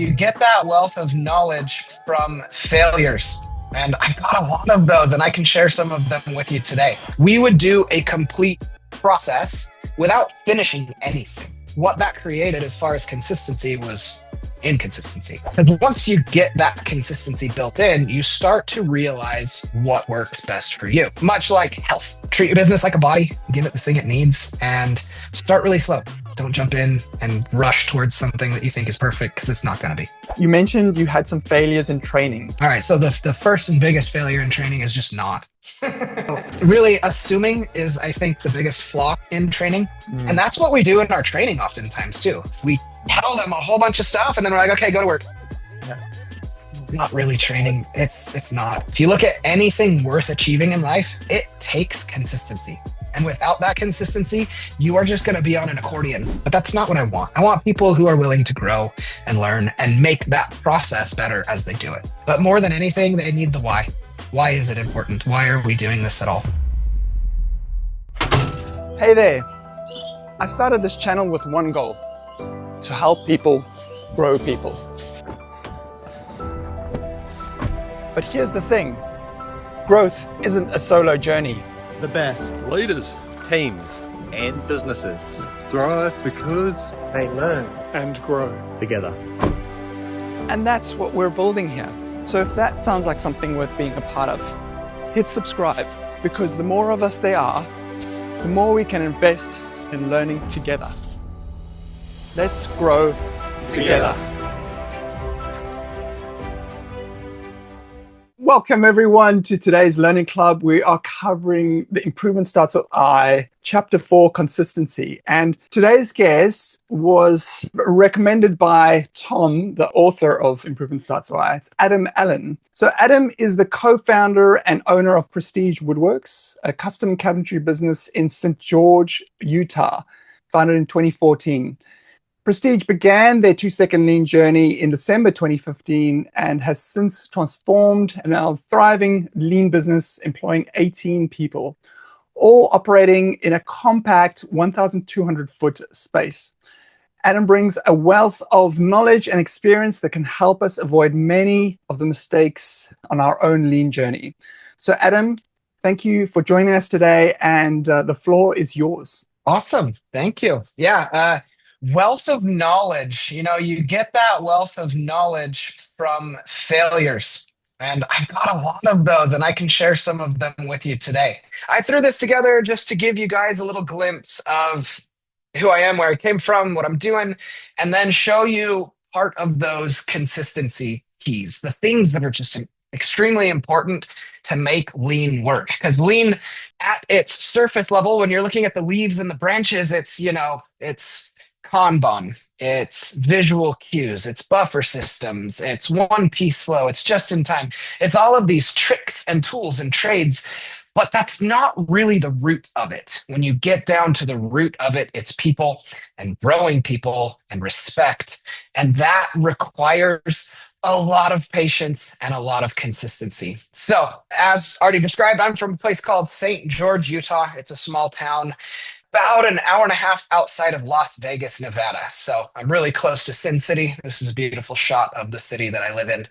You get that wealth of knowledge from failures. And I've got a lot of those, and I can share some of them with you today. We would do a complete process without finishing anything. What that created as far as consistency was inconsistency. Because once you get that consistency built in, you start to realize what works best for you. Much like health. Treat your business like a body, give it the thing it needs, and start really slow. Don't jump in and rush towards something that you think is perfect, because it's not going to be. You mentioned you had some failures in training. All right, so the first and biggest failure in training is just not. Really, assuming is, I think, the biggest flaw in training. And that's what we do in our training oftentimes too. We tell them a whole bunch of stuff and then we're like, okay, go to work. Yeah. It's not really training. It's not. If you look at anything worth achieving in life, it takes consistency. And without that consistency, you are just going to be on an accordion. But that's not what I want. I want people who are willing to grow and learn and make that process better as they do it. But more than anything, they need the why. Why is it important? Why are we doing this at all? Hey there. I started this channel with one goal: to help people grow people. But here's the thing. Growth isn't a solo journey. The best leaders, teams, and businesses thrive because they learn And grow. together. And that's what we're building here. So if that sounds like something worth being a part of, hit subscribe, because the more of us there are, the more we can invest in learning together. Let's grow together. Welcome everyone to today's Learning Club. We are covering the Improvement Starts with I, Chapter 4, Consistency. And today's guest was recommended by Tom, the author of Improvement Starts with I. It's Adam Allen. So Adam is the co-founder and owner of Prestige Woodworks, a custom cabinetry business in St. George, Utah, founded in 2014. Prestige began their 2-second lean journey in December 2015 and has since transformed and now thriving lean business employing 18 people, all operating in a compact 1,200 foot space. Adam brings a wealth of knowledge and experience that can help us avoid many of the mistakes on our own lean journey. So Adam, thank you for joining us today, and the floor is yours. Awesome. Thank you. Yeah. Wealth of knowledge. You get that wealth of knowledge from failures. And I've got a lot of those, and I can share some of them with you today. I threw this together just to give you guys a little glimpse of who I am, where I came from, what I'm doing, and then show you part of those consistency keys, the things that are just extremely important to make lean work. Because lean at its surface level, when you're looking at the leaves and the branches, it's Kanban, it's visual cues, it's buffer systems, it's one-piece flow, it's just in time. It's all of these tricks and tools and trades, but that's not really the root of it. When you get down to the root of it, it's people and growing people and respect. And that requires a lot of patience and a lot of consistency. So, as already described, I'm from a place called St. George, Utah. It's a small town about an hour and a half outside of Las Vegas, Nevada. So I'm really close to Sin City. This is a beautiful shot of the city that I live in.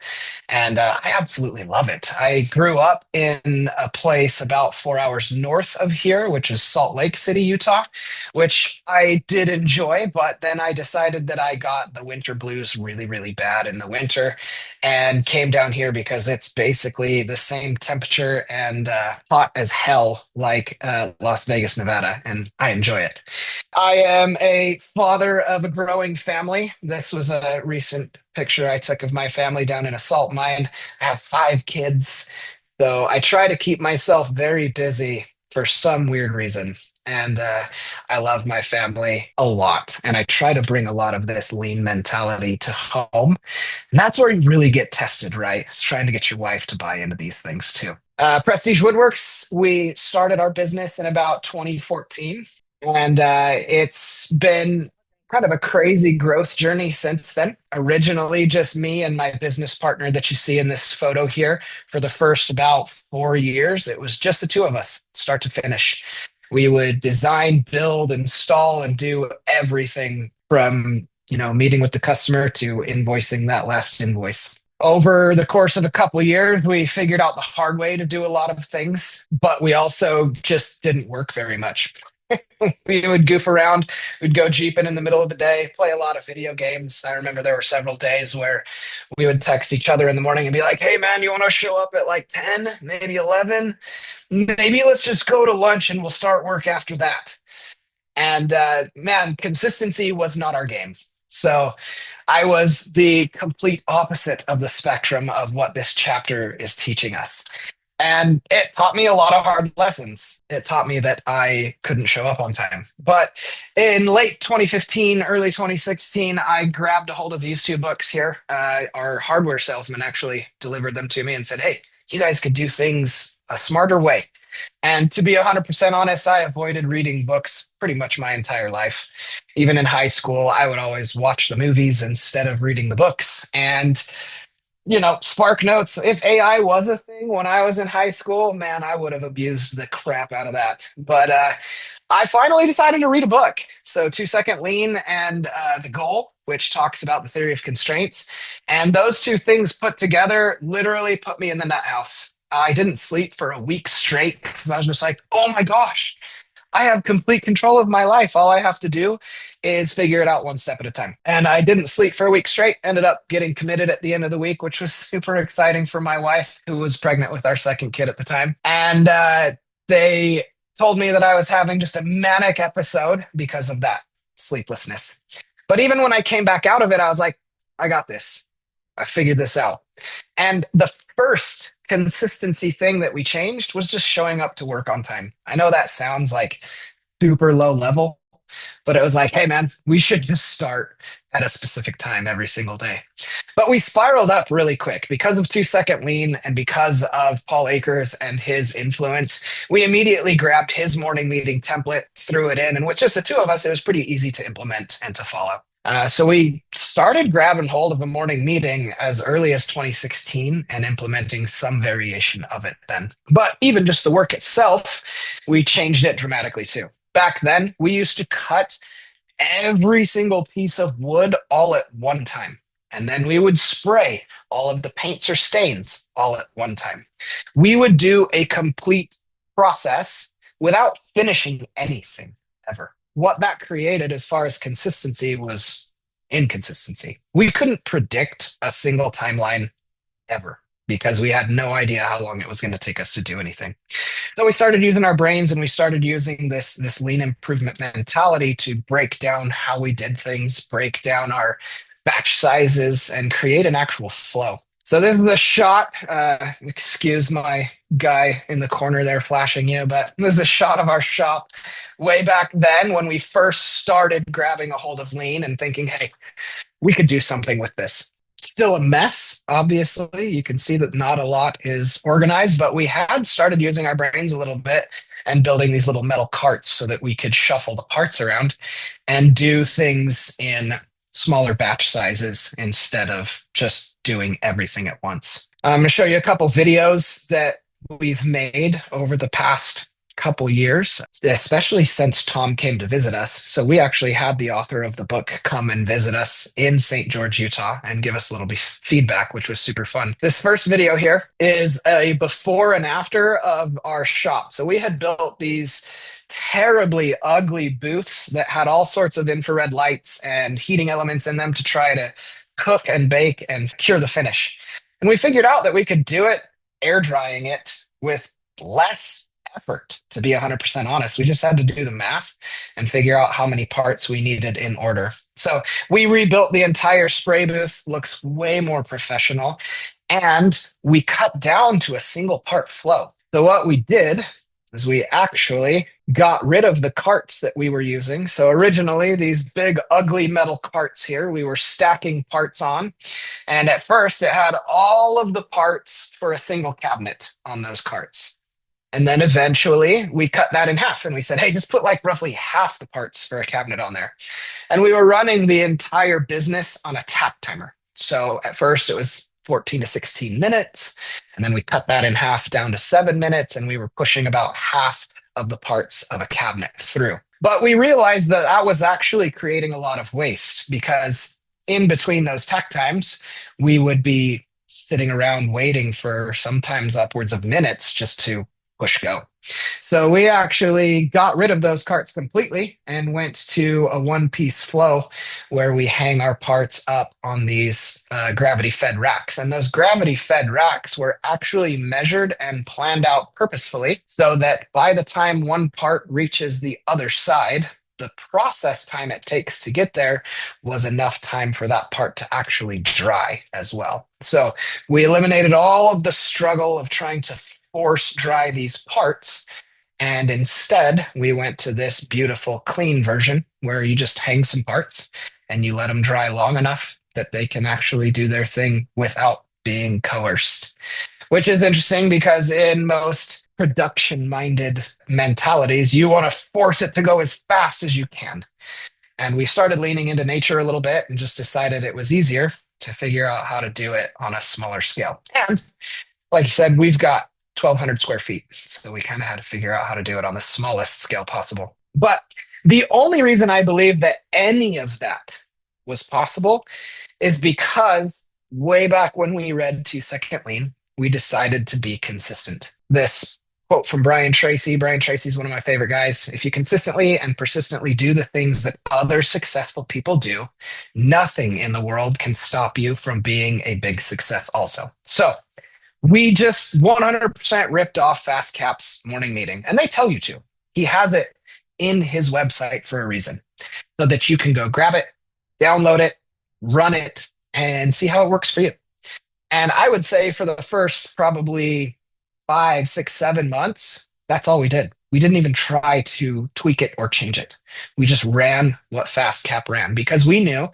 And I absolutely love it. I grew up in a place about 4 hours north of here, which is Salt Lake City, Utah, which I did enjoy. But then I decided that I got the winter blues really, really bad in the winter and came down here because it's basically the same temperature and hot as hell like Las Vegas, Nevada. And I enjoy it. I am a father of a growing family. This was a recent picture I took of my family down in a salt mine. I have 5 kids. So I try to keep myself very busy for some weird reason. And I love my family a lot. And I try to bring a lot of this lean mentality to home. And that's where you really get tested, right? It's trying to get your wife to buy into these things too. Prestige Woodworks, we started our business in about 2014. And it's been kind of a crazy growth journey since then. Originally, just me and my business partner that you see in this photo here. For the first about 4 years, it was just the two of us, start to finish. We would design, build, install, and do everything from meeting with the customer to invoicing that last invoice. Over the course of a couple of years, we figured out the hard way to do a lot of things, but we also just didn't work very much. We would goof around. We'd go jeeping in the middle of the day, play a lot of video games. I remember there were several days where we would text each other in the morning and be like, hey, man, you want to show up at like 10, maybe 11? Maybe let's just go to lunch and we'll start work after that. And man, consistency was not our game. So I was the complete opposite of the spectrum of what this chapter is teaching us. And it taught me a lot of hard lessons. It taught me that I couldn't show up on time. But in late 2015, early 2016, I grabbed a hold of these two books here. Our hardware salesman actually delivered them to me and said, hey, you guys could do things a smarter way. And to be 100% honest, I avoided reading books pretty much my entire life. Even in high school, I would always watch the movies instead of reading the books. And Spark Notes, if AI was a thing when I was in high school, man, I would have abused the crap out of that. But I finally decided to read a book. So 2-Second Lean and The Goal, which talks about the theory of constraints. And those two things put together literally put me in the nut house. I didn't sleep for a week straight because I was just like, oh my gosh, I have complete control of my life. All I have to do is figure it out one step at a time. And I didn't sleep for a week straight, ended up getting committed at the end of the week, which was super exciting for my wife, who was pregnant with our second kid at the time. And they told me that I was having just a manic episode because of that sleeplessness. But even when I came back out of it, I was like, I got this. I figured this out. And the first consistency thing that we changed was just showing up to work on time. I know that sounds like super low level, but it was like, hey, man, we should just start at a specific time every single day. But we spiraled up really quick because of 2-Second Lean and because of Paul Akers and his influence. We immediately grabbed his morning meeting template, threw it in, and with just the two of us, it was pretty easy to implement and to follow. So we started grabbing hold of a morning meeting as early as 2016 and implementing some variation of it then. But even just the work itself, we changed it dramatically too. Back then, we used to cut every single piece of wood all at one time. And then we would spray all of the paints or stains all at one time. We would do a complete process without finishing anything ever. What that created as far as consistency was inconsistency. We couldn't predict a single timeline ever because we had no idea how long it was going to take us to do anything. So we started using our brains and we started using this lean improvement mentality to break down how we did things, break down our batch sizes, and create an actual flow. So this is a shot, excuse my guy in the corner there flashing you, but this is a shot of our shop way back then when we first started grabbing a hold of lean and thinking, hey, we could do something with this. Still a mess, obviously. You can see that not a lot is organized, but we had started using our brains a little bit and building these little metal carts so that we could shuffle the parts around and do things in smaller batch sizes instead of just doing everything at once. I'm going to show you a couple videos that we've made over the past couple years, especially since Tom came to visit us. So we actually had the author of the book come and visit us in St. George, Utah, and give us a little feedback, which was super fun. This first video here is a before and after of our shop. So we had built these terribly ugly booths that had all sorts of infrared lights and heating elements in them to try to cook and bake and cure the finish. And we figured out that we could do it air drying it with less effort, to be 100% honest. We just had to do the math and figure out how many parts we needed in order. So we rebuilt the entire spray booth, looks way more professional, and we cut down to a single part flow. So what we did is we actually got rid of the carts that we were using. So originally, these big, ugly metal carts here, we were stacking parts on. And at first, it had all of the parts for a single cabinet on those carts. And then eventually, we cut that in half. And we said, hey, just put like roughly half the parts for a cabinet on there. And we were running the entire business on a tap timer. So at first, it was 14 to 16 minutes. And then we cut that in half down to 7 minutes. And we were pushing about half of the parts of a cabinet through. But we realized that that was actually creating a lot of waste because in between those tech times, we would be sitting around waiting for sometimes upwards of minutes just to push go. So we actually got rid of those carts completely and went to a one piece flow where we hang our parts up on these gravity fed racks. And those gravity fed racks were actually measured and planned out purposefully so that by the time one part reaches the other side, the process time it takes to get there was enough time for that part to actually dry as well. So we eliminated all of the struggle of trying to force dry these parts. And instead, we went to this beautiful clean version where you just hang some parts and you let them dry long enough that they can actually do their thing without being coerced, which is interesting because in most production minded mentalities, you want to force it to go as fast as you can. And we started leaning into nature a little bit and just decided it was easier to figure out how to do it on a smaller scale. And like I said, we've got 1,200 square feet. So we kind of had to figure out how to do it on the smallest scale possible. But the only reason I believe that any of that was possible is because way back when we read 2-Second Lean, we decided to be consistent. This quote from Brian Tracy. Brian Tracy is one of my favorite guys. If you consistently and persistently do the things that other successful people do, nothing in the world can stop you from being a big success also. So we just 100% ripped off Fast Cap's morning meeting, and they tell you to. He has it in his website for a reason so that you can go grab it, download it, run it, and see how it works for you. And I would say for the first probably 5, 6, 7 months, that's all we did. We didn't even try to tweak it or change it. We just ran what Fast Cap ran because we knew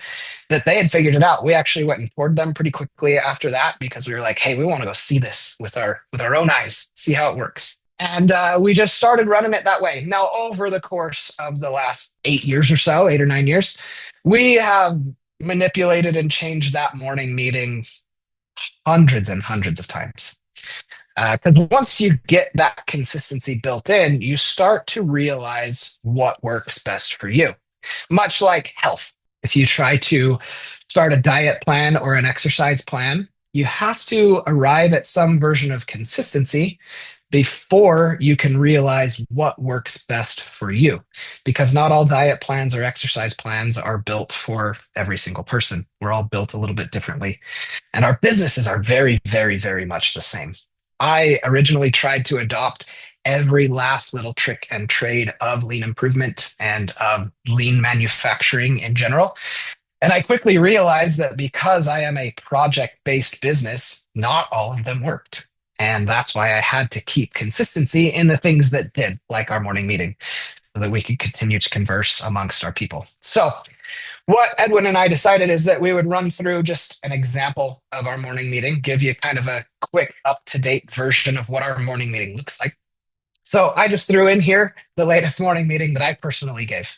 that they had figured it out. We actually went and toured them pretty quickly after that because we were like, hey, we want to go see this with our own eyes, see how it works. And we just started running it that way. Now, over the course of the last 8 years or so, 8 or 9 years, we have manipulated and changed that morning meeting hundreds and hundreds of times. Because once you get that consistency built in, you start to realize what works best for you. Much like health. If you try to start a diet plan or an exercise plan, you have to arrive at some version of consistency before you can realize what works best for you. Because not all diet plans or exercise plans are built for every single person. We're all built a little bit differently. And our businesses are very, very, very much the same. I originally tried to adopt every last little trick and trade of lean improvement and of lean manufacturing in general. And I quickly realized that because I am a project-based business, not all of them worked. And that's why I had to keep consistency in the things that did, like our morning meeting, so that we could continue to converse amongst our people. So what Edwin and I decided is that we would run through just an example of our morning meeting, give you kind of a quick up-to-date version of what our morning meeting looks like. So I just threw in here the latest morning meeting that I personally gave.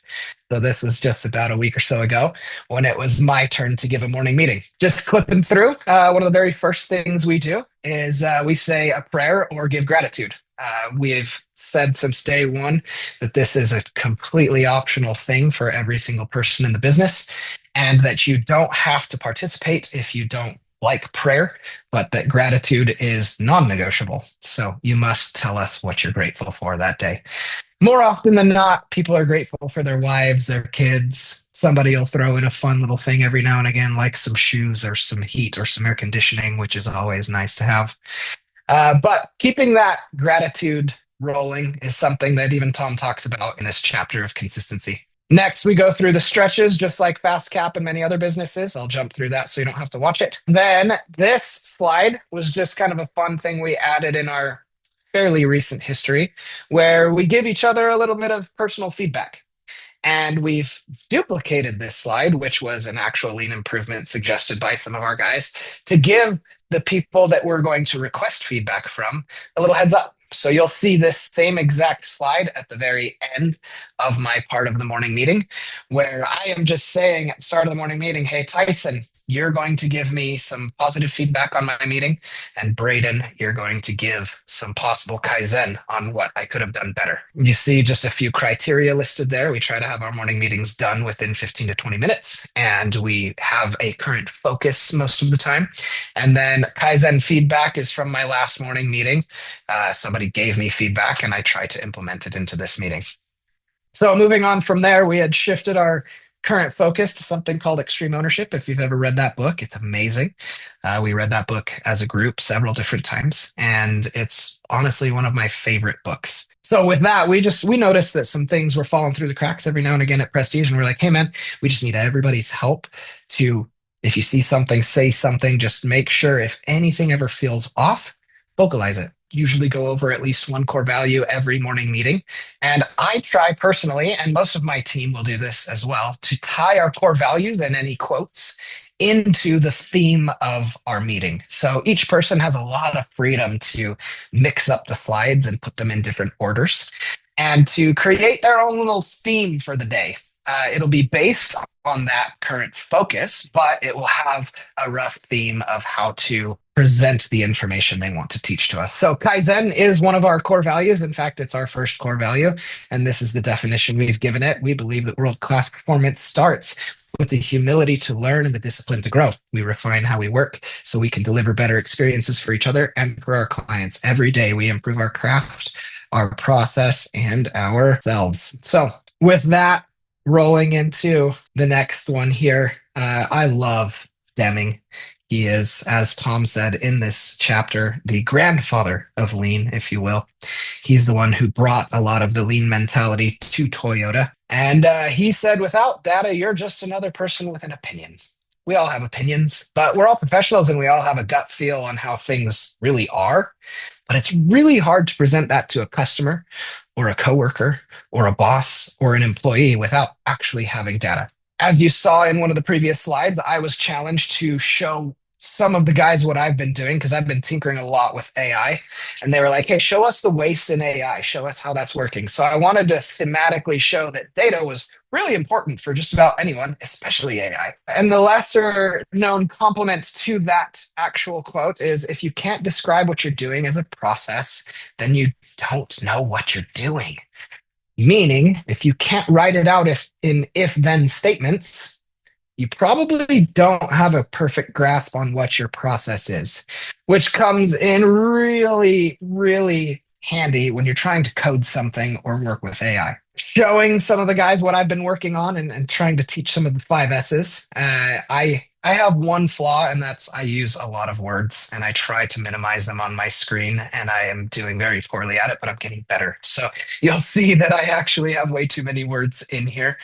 So this was just about a week or so ago when it was my turn to give a morning meeting. Just clipping through, one of the very first things we do is we say a prayer or give gratitude. We've said since day one that this is a completely optional thing for every single person in the business and that you don't have to participate if you don't like prayer, but that gratitude is non-negotiable. So you must tell us what you're grateful for that day. More often than not, people are grateful for their wives, their kids. Somebody will throw in a fun little thing every now and again, like some shoes or some heat or some air conditioning, which is always nice to have. But keeping that gratitude rolling is something that even Tom talks about in this chapter of consistency. Next, we go through the stretches, just like Fast Cap and many other businesses. I'll jump through that so you don't have to watch it. Then this slide was just kind of a fun thing we added in our fairly recent history, where we give each other a little bit of personal feedback. And we've duplicated this slide, which was an actual lean improvement suggested by some of our guys, to give the people that we're going to request feedback from a little heads up. So you'll see this same exact slide at the very end of my part of the morning meeting, where I am just saying at the start of the morning meeting, hey, Tyson, you're going to give me some positive feedback on my meeting. And Braden, you're going to give some possible Kaizen on what I could have done better. You see just a few criteria listed there. We try to have our morning meetings done within 15 to 20 minutes, and we have a current focus most of the time. And then Kaizen feedback is from my last morning meeting. Somebody gave me feedback, and I tried to implement it into this meeting. So moving on from there, we had shifted our current focus to something called Extreme Ownership. If you've ever read that book, it's amazing. We read that book as a group several different times, and it's honestly one of my favorite books. So with that, we noticed that some things were falling through the cracks every now and again at Prestige, and we're like, hey man, we just need everybody's help to, if you see something, say something. Just make sure if anything ever feels off, vocalize it. Usually go over at least one core value every morning meeting. And I try personally, and most of my team will do this as well, to tie our core values and any quotes into the theme of our meeting. So each person has a lot of freedom to mix up the slides and put them in different orders and to create their own little theme for the day. It'll be based on that current focus, but it will have a rough theme of how to present the information they want to teach to us. So Kaizen is one of our core values. In fact, it's our first core value, and this is the definition we've given it. We believe that world-class performance starts with the humility to learn and the discipline to grow. We refine how we work so we can deliver better experiences for each other and for our clients. Every day we improve our craft, our process, and ourselves. So with that, rolling into the next one here, I love Deming. He is, as Tom said in this chapter, the grandfather of lean, if you will. He's the one who brought a lot of the lean mentality to Toyota. And he said, without data, you're just another person with an opinion. We all have opinions, but we're all professionals and we all have a gut feel on how things really are. But it's really hard to present that to a customer or a coworker or a boss or an employee without actually having data. As you saw in one of the previous slides, I was challenged to show some of the guys what I've been doing because I've been tinkering a lot with AI. And they were like, hey, show us the waste in AI. Show us how that's working. So I wanted to thematically show that data was really important for just about anyone, especially AI. And the lesser known complement to that actual quote is if you can't describe what you're doing as a process, then you don't know what you're doing. Meaning, if you can't write it out in if-then statements, you probably don't have a perfect grasp on what your process is, which comes in really, really handy when you're trying to code something or work with AI. Showing some of the guys what I've been working on and trying to teach some of the 5S's. I have one flaw, and that's I use a lot of words and I try to minimize them on my screen, and I am doing very poorly at it, but I'm getting better. So you'll see that I actually have way too many words in here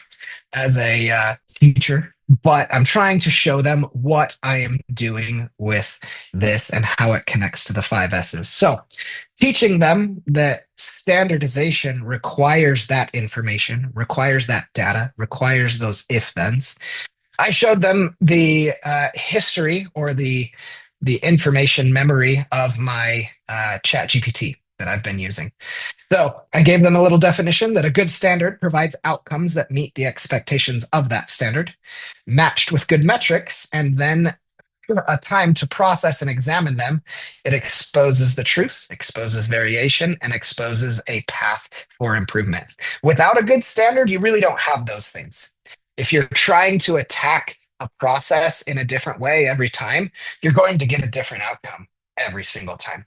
as a teacher, but I'm trying to show them what I am doing with this and how it connects to the 5S's. So teaching them that standardization requires that information, requires that data, requires those if-thens. I showed them the history or the information memory of my chat GPT that I've been using. So I gave them a little definition that a good standard provides outcomes that meet the expectations of that standard, matched with good metrics, and then a time to process and examine them. It exposes the truth, exposes variation, and exposes a path for improvement. Without a good standard, you really don't have those things. If you're trying to attack a process in a different way every time, you're going to get a different outcome every single time.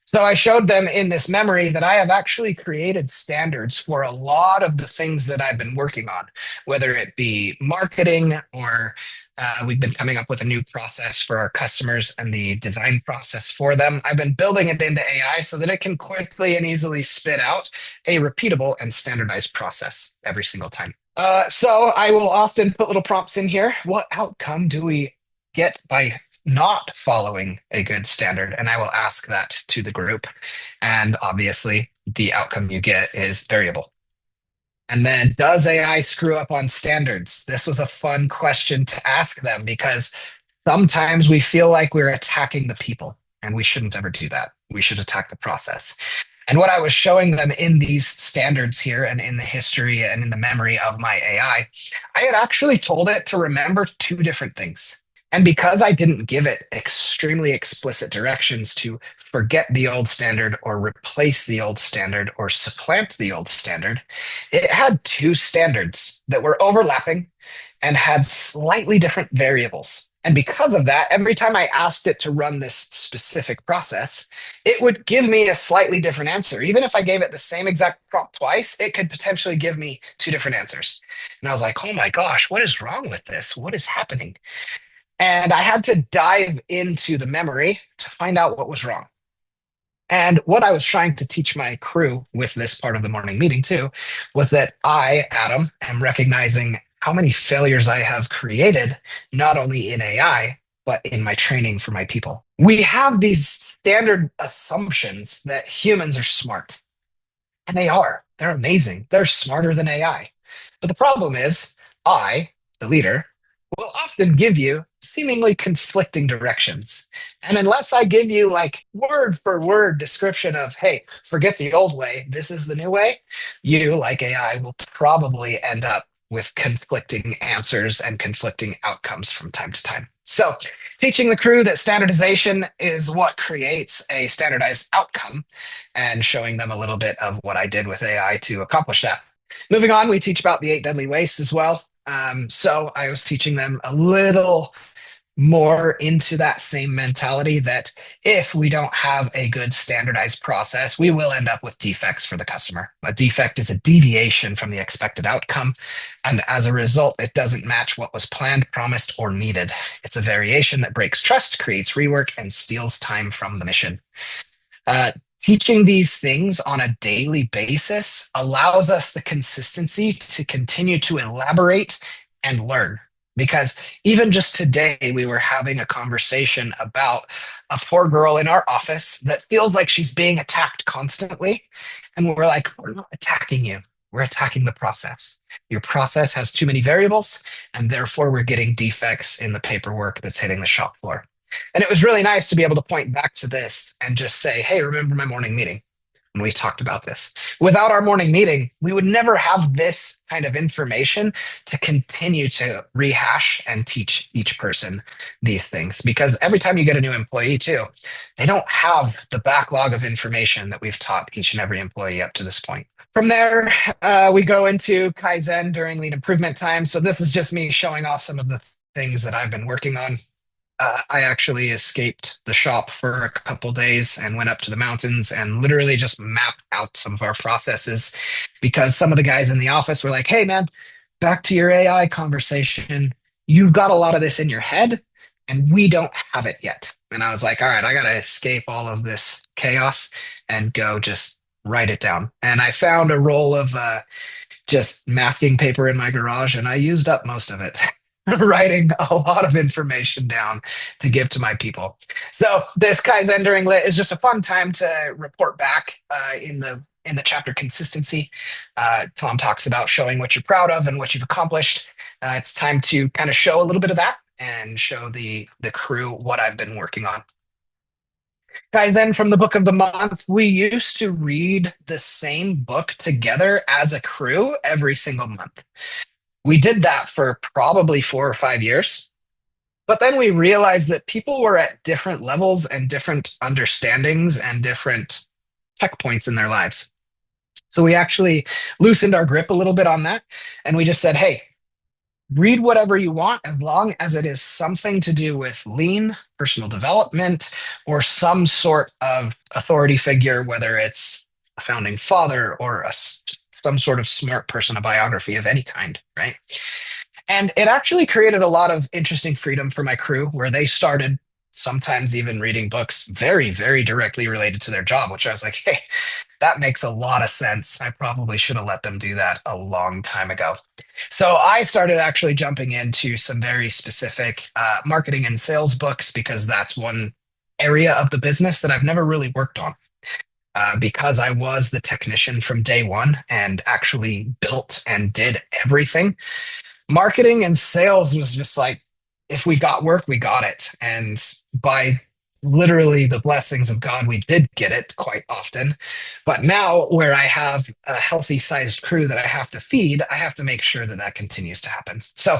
So I showed them in this memory that I have actually created standards for a lot of the things that I've been working on, whether it be marketing or we've been coming up with a new process for our customers and the design process for them. I've been building it into AI so that it can quickly and easily spit out a repeatable and standardized process every single time. So I will often put little prompts in here. What outcome do we get by not following a good standard? And I will ask that to the group. And obviously, the outcome you get is variable. And then, does AI screw up on standards? This was a fun question to ask them because sometimes we feel like we're attacking the people, and we shouldn't ever do that. We should attack the process. And what I was showing them in these standards here and in the history and in the memory of my AI, I had actually told it to remember two different things. And because I didn't give it extremely explicit directions to forget the old standard or replace the old standard or supplant the old standard, it had two standards that were overlapping and had slightly different variables. And because of that, every time I asked it to run this specific process, it would give me a slightly different answer. Even if I gave it the same exact prompt twice, it could potentially give me two different answers. And I was like, oh my gosh, what is wrong with this? What is happening? And I had to dive into the memory to find out what was wrong. And what I was trying to teach my crew with this part of the morning meeting too was that I, Adam, am recognizing how many failures I have created, not only in AI, but in my training for my people. We have these standard assumptions that humans are smart, and they are. They're amazing. They're smarter than AI. But the problem is, I, the leader, will often give you seemingly conflicting directions. And unless I give you like word for word description of, hey, forget the old way, this is the new way, you, like AI, will probably end up with conflicting answers and conflicting outcomes from time to time. So, teaching the crew that standardization is what creates a standardized outcome and showing them a little bit of what I did with AI to accomplish that. Moving on, we teach about the eight deadly wastes as well. So I was teaching them a little more into that same mentality that if we don't have a good standardized process, we will end up with defects for the customer. A defect is a deviation from the expected outcome. And as a result, it doesn't match what was planned, promised, or needed. It's a variation that breaks trust, creates rework, and steals time from the mission. Uh, Teaching these things on a daily basis allows us the consistency to continue to elaborate and learn. Because even just today, we were having a conversation about a poor girl in our office that feels like she's being attacked constantly. And we're like, we're not attacking you. We're attacking the process. Your process has too many variables, and therefore we're getting defects in the paperwork that's hitting the shop floor. And it was really nice to be able to point back to this and just say, hey, remember my morning meeting when we talked about this? Without our morning meeting, we would never have this kind of information to continue to rehash and teach each person these things. Because every time you get a new employee, too, they don't have the backlog of information that we've taught each and every employee up to this point. From there, we go into Kaizen during lean improvement time. So this is just me showing off some of the things that I've been working on. I actually escaped the shop for a couple days and went up to the mountains and literally just mapped out some of our processes because some of the guys in the office were like, hey, man, back to your AI conversation. You've got a lot of this in your head and we don't have it yet. And I was like, all right, I got to escape all of this chaos and go just write it down. And I found a roll of just masking paper in my garage and I used up most of it. Writing a lot of information down to give to my people. So this Kaizen during Lit is just a fun time to report back in the chapter consistency. Tom talks about showing what you're proud of and what you've accomplished. It's time to kind of show a little bit of that and show the crew what I've been working on. Kaizen from the book of the month. We used to read the same book together as a crew every single month. We did that for probably 4 or 5 years. But then we realized that people were at different levels and different understandings and different checkpoints in their lives. So we actually loosened our grip a little bit on that. And we just said, hey, read whatever you want as long as it is something to do with lean, personal development, or some sort of authority figure, whether it's a founding father or some sort of smart person, a biography of any kind, right? And it actually created a lot of interesting freedom for my crew where they started sometimes even reading books very, very directly related to their job, which I was like, hey, that makes a lot of sense. I probably should have let them do that a long time ago. So I started actually jumping into some very specific marketing and sales books because that's one area of the business that I've never really worked on. Because I was the technician from day one and actually built and did everything. Marketing and sales was just like, if we got work, we got it. And by literally the blessings of God, we did get it quite often. But now, where I have a healthy sized crew that I have to feed, I have to make sure that that continues to happen. So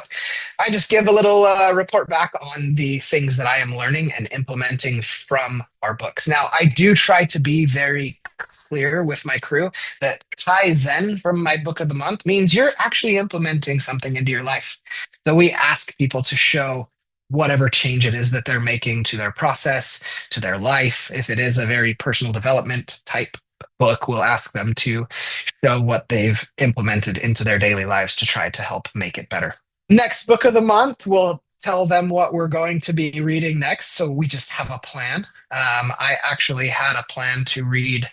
I just give a little report back on the things that I am learning and implementing from our books. Now, I do try to be very clear with my crew that Kaizen from my book of the month means you're actually implementing something into your life. So we ask people to show whatever change it is that they're making to their process, to their life. If it is a very personal development type book, we'll ask them to show what they've implemented into their daily lives to try to help make it better. Next book of the month, we'll tell them what we're going to be reading next. So we just have a plan. I actually had a plan to read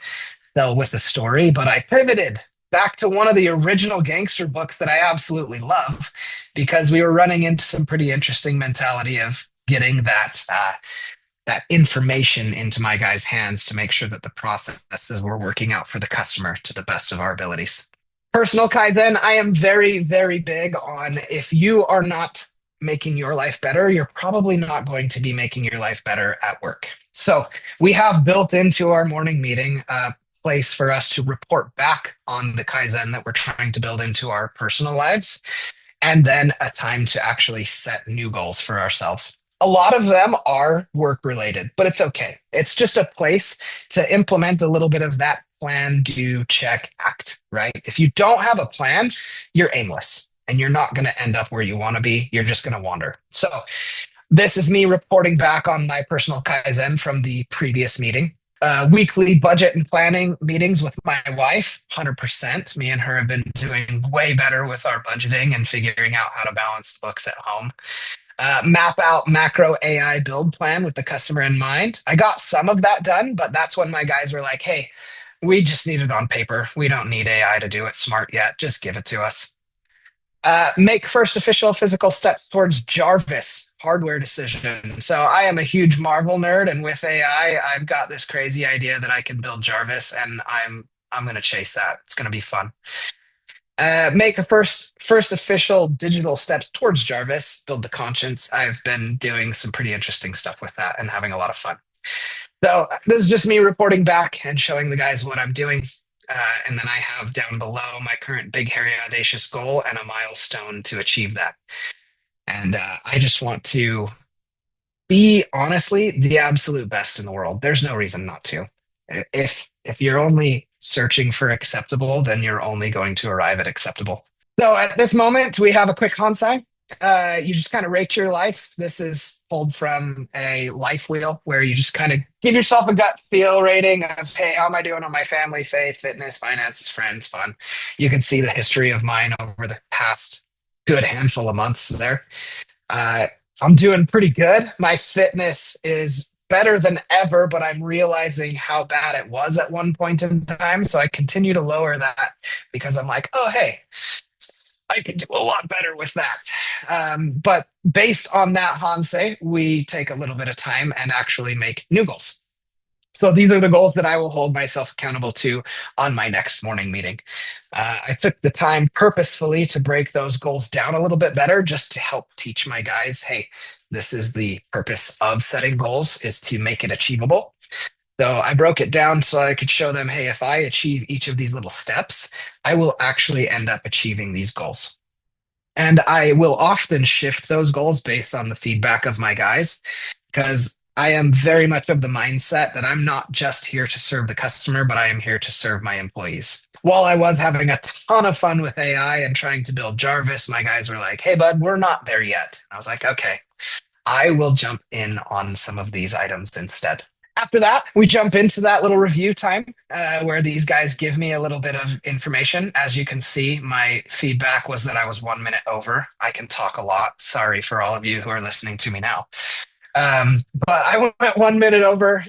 Sell with a Story, but I pivoted back to one of the original gangster books that I absolutely love because we were running into some pretty interesting mentality of getting that information into my guys' hands to make sure that the processes were working out for the customer to the best of our abilities. Personal Kaizen, I am very, very big on if you are not making your life better, you're probably not going to be making your life better at work. So we have built into our morning meeting a place for us to report back on the Kaizen that we're trying to build into our personal lives, and then a time to actually set new goals for ourselves. A lot of them are work related, but it's okay. It's just a place to implement a little bit of that plan, do, check, act, right? If you don't have a plan, you're aimless and you're not going to end up where you want to be. You're just going to wander. So this is me reporting back on my personal Kaizen from the previous meeting. Weekly budget and planning meetings with my wife, 100%. Me and her have been doing way better with our budgeting and figuring out how to balance the books at home. Map out macro AI build plan with the customer in mind. I got some of that done, but that's when my guys were like, hey, we just need it on paper. We don't need AI to do it smart yet. Just give it to us. Make first official physical steps towards Jarvis hardware decision. So I am a huge Marvel nerd, and with AI, I've got this crazy idea that I can build Jarvis, and I'm going to chase that. It's going to be fun. Make a first official digital steps towards Jarvis. Build the conscience. I've been doing some pretty interesting stuff with that and having a lot of fun. So this is just me reporting back and showing the guys what I'm doing. And then I have down below my current big, hairy, audacious goal and a milestone to achieve that. And I just want to be, honestly, the absolute best in the world. There's no reason not to. If you're only searching for acceptable, then you're only going to arrive at acceptable. So at this moment, we have a quick Hansai. You just kind of rate your life. This is pulled from a life wheel where you just kind of give yourself a gut feel rating of, hey, how am I doing on my family, faith, fitness, finances, friends, fun. You can see the history of mine over the past good handful of months there. I'm doing pretty good. My fitness is better than ever, but I'm realizing how bad it was at one point in time. So I continue to lower that because I'm like, oh, hey, I could do a lot better with that. But based on that Hansei, we take a little bit of time and actually make new goals. So these are the goals that I will hold myself accountable to on my next morning meeting. I took the time purposefully to break those goals down a little bit better just to help teach my guys, hey, this is the purpose of setting goals, is to make it achievable. So I broke it down so I could show them, hey, if I achieve each of these little steps, I will actually end up achieving these goals. And I will often shift those goals based on the feedback of my guys, because I am very much of the mindset that I'm not just here to serve the customer, but I am here to serve my employees. While I was having a ton of fun with AI and trying to build Jarvis, my guys were like, hey, bud, we're not there yet. I was like, okay, I will jump in on some of these items instead. After that, we jump into that little review time where these guys give me a little bit of information. As you can see, my feedback was that I was 1 minute over. I can talk a lot. Sorry for all of you who are listening to me now. But I went 1 minute over.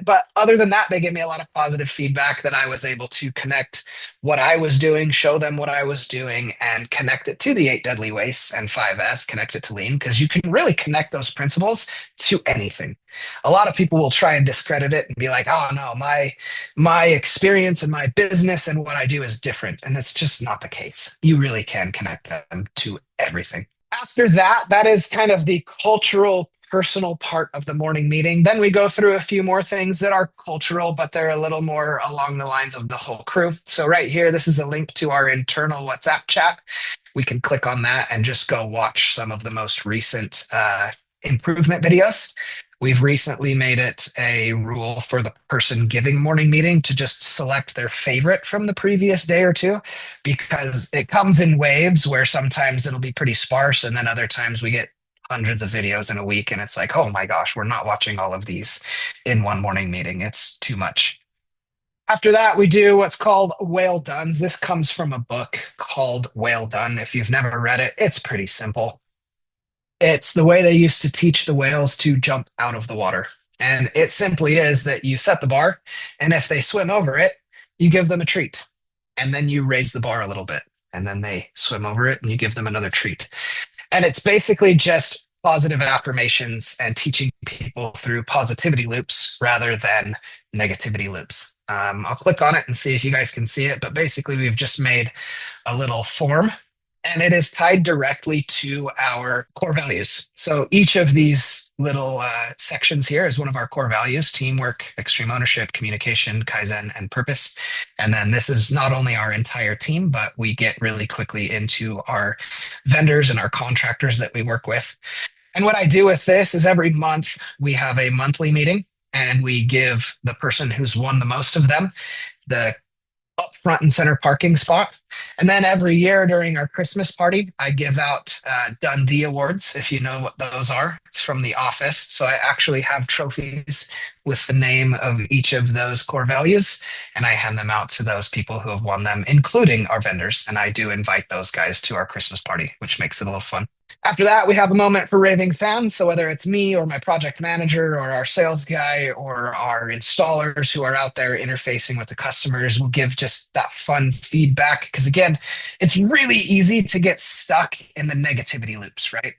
But other than that, they gave me a lot of positive feedback that I was able to connect what I was doing, show them what I was doing, and connect it to the 8 deadly wastes and 5S, connect it to lean, because you can really connect those principles to anything. A lot of people will try and discredit it and be like, oh no, my experience and my business and what I do is different. And it's just not the case. You really can connect them to everything. After that, that is kind of the cultural personal part of the morning meeting. Then we go through a few more things that are cultural, but they're a little more along the lines of the whole crew. So right here, this is a link to our internal WhatsApp chat. We can click on that and just go watch some of the most recent improvement videos. We've recently made it a rule for the person giving morning meeting to just select their favorite from the previous day or two, because it comes in waves where sometimes it'll be pretty sparse, and then other times we get hundreds of videos in a week, and it's like, oh my gosh, we're not watching all of these in one morning meeting. It's too much. After that, we do what's called whale dones. This comes from a book called Whale Done. If you've never read it, it's pretty simple. It's the way they used to teach the whales to jump out of the water. And it simply is that you set the bar, and if they swim over it, you give them a treat. And then you raise the bar a little bit, and then they swim over it, and you give them another treat. And it's basically just positive affirmations and teaching people through positivity loops rather than negativity loops. I'll click on it and see if you guys can see it, but basically we've just made a little form, and it is tied directly to our core values. So each of these little sections here is one of our core values: teamwork, extreme ownership, communication, Kaizen, and purpose. And then this is not only our entire team, but we get really quickly into our vendors and our contractors that we work with. And what I do with this is every month we have a monthly meeting, and we give the person who's won the most of them the up front and center parking spot. And then every year during our Christmas party, I give out Dundee Awards, if you know what those are. It's from the office. So I actually have trophies with the name of each of those core values, and I hand them out to those people who have won them, including our vendors. And I do invite those guys to our Christmas party, which makes it a little fun. After that, we have a moment for raving fans. So whether it's me or my project manager or our sales guy or our installers who are out there interfacing with the customers, we'll give just that fun feedback. Because again, it's really easy to get stuck in the negativity loops, right?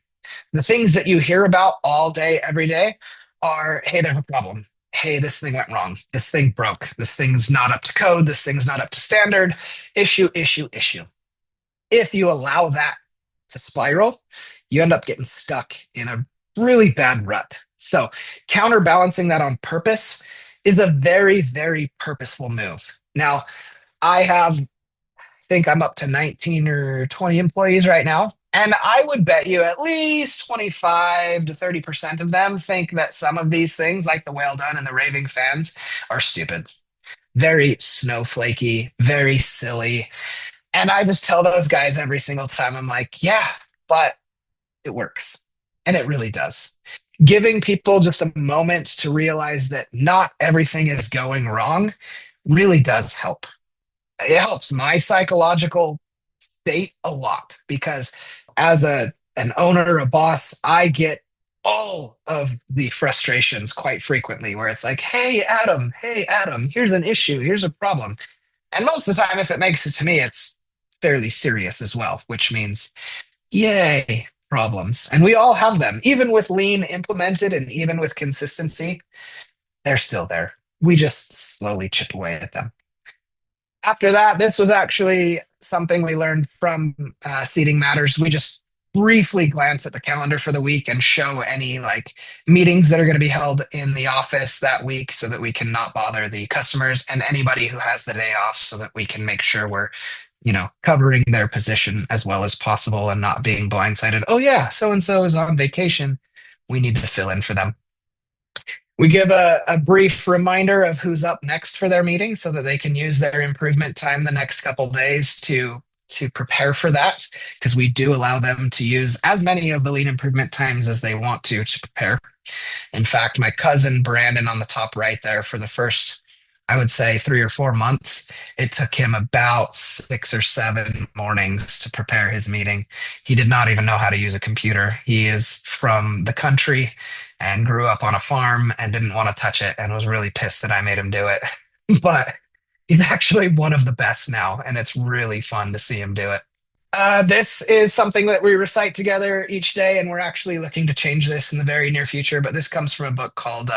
The things that you hear about all day, every day are, hey, there's a problem. Hey, this thing went wrong. This thing broke. This thing's not up to code. This thing's not up to standard. Issue, issue, issue. If you allow that to spiral, you end up getting stuck in a really bad rut. So counterbalancing that on purpose is a very, very purposeful move. Now, I think I'm up to 19 or 20 employees right now. And I would bet you at least 25 to 30% of them think that some of these things, like the whale done and the raving fans, are stupid. Very snowflakey, very silly. And I just tell those guys every single time, I'm like, yeah, but it works. And it really does. Giving people just a moment to realize that not everything is going wrong really does help. It helps my psychological state a lot, because as an owner, a boss, I get all of the frustrations quite frequently where it's like, hey, Adam, here's an issue, here's a problem. And most of the time, if it makes it to me, it's fairly serious as well, which means, yay, problems. And we all have them. Even with lean implemented and even with consistency, they're still there. We just slowly chip away at them. After that, this was actually something we learned from Seating Matters. We just briefly glance at the calendar for the week and show any meetings that are going to be held in the office that week, so that we can not bother the customers and anybody who has the day off, so that we can make sure we're covering their position as well as possible and not being blindsided. Oh yeah, so and so is on vacation, we need to fill in for them. We give a brief reminder of who's up next for their meeting, so that they can use their improvement time the next couple days to prepare for that, because we do allow them to use as many of the lean improvement times as they want to prepare. In fact, my cousin Brandon on the top right there, for the first, I would say, 3 or 4 months, it took him about 6 or 7 mornings to prepare his meeting. He did not even know how to use a computer. He is from the country and grew up on a farm and didn't want to touch it, and was really pissed that I made him do it. But he's actually one of the best now, and it's really fun to see him do it. This is something that we recite together each day, and we're actually looking to change this in the very near future. But this comes from a book called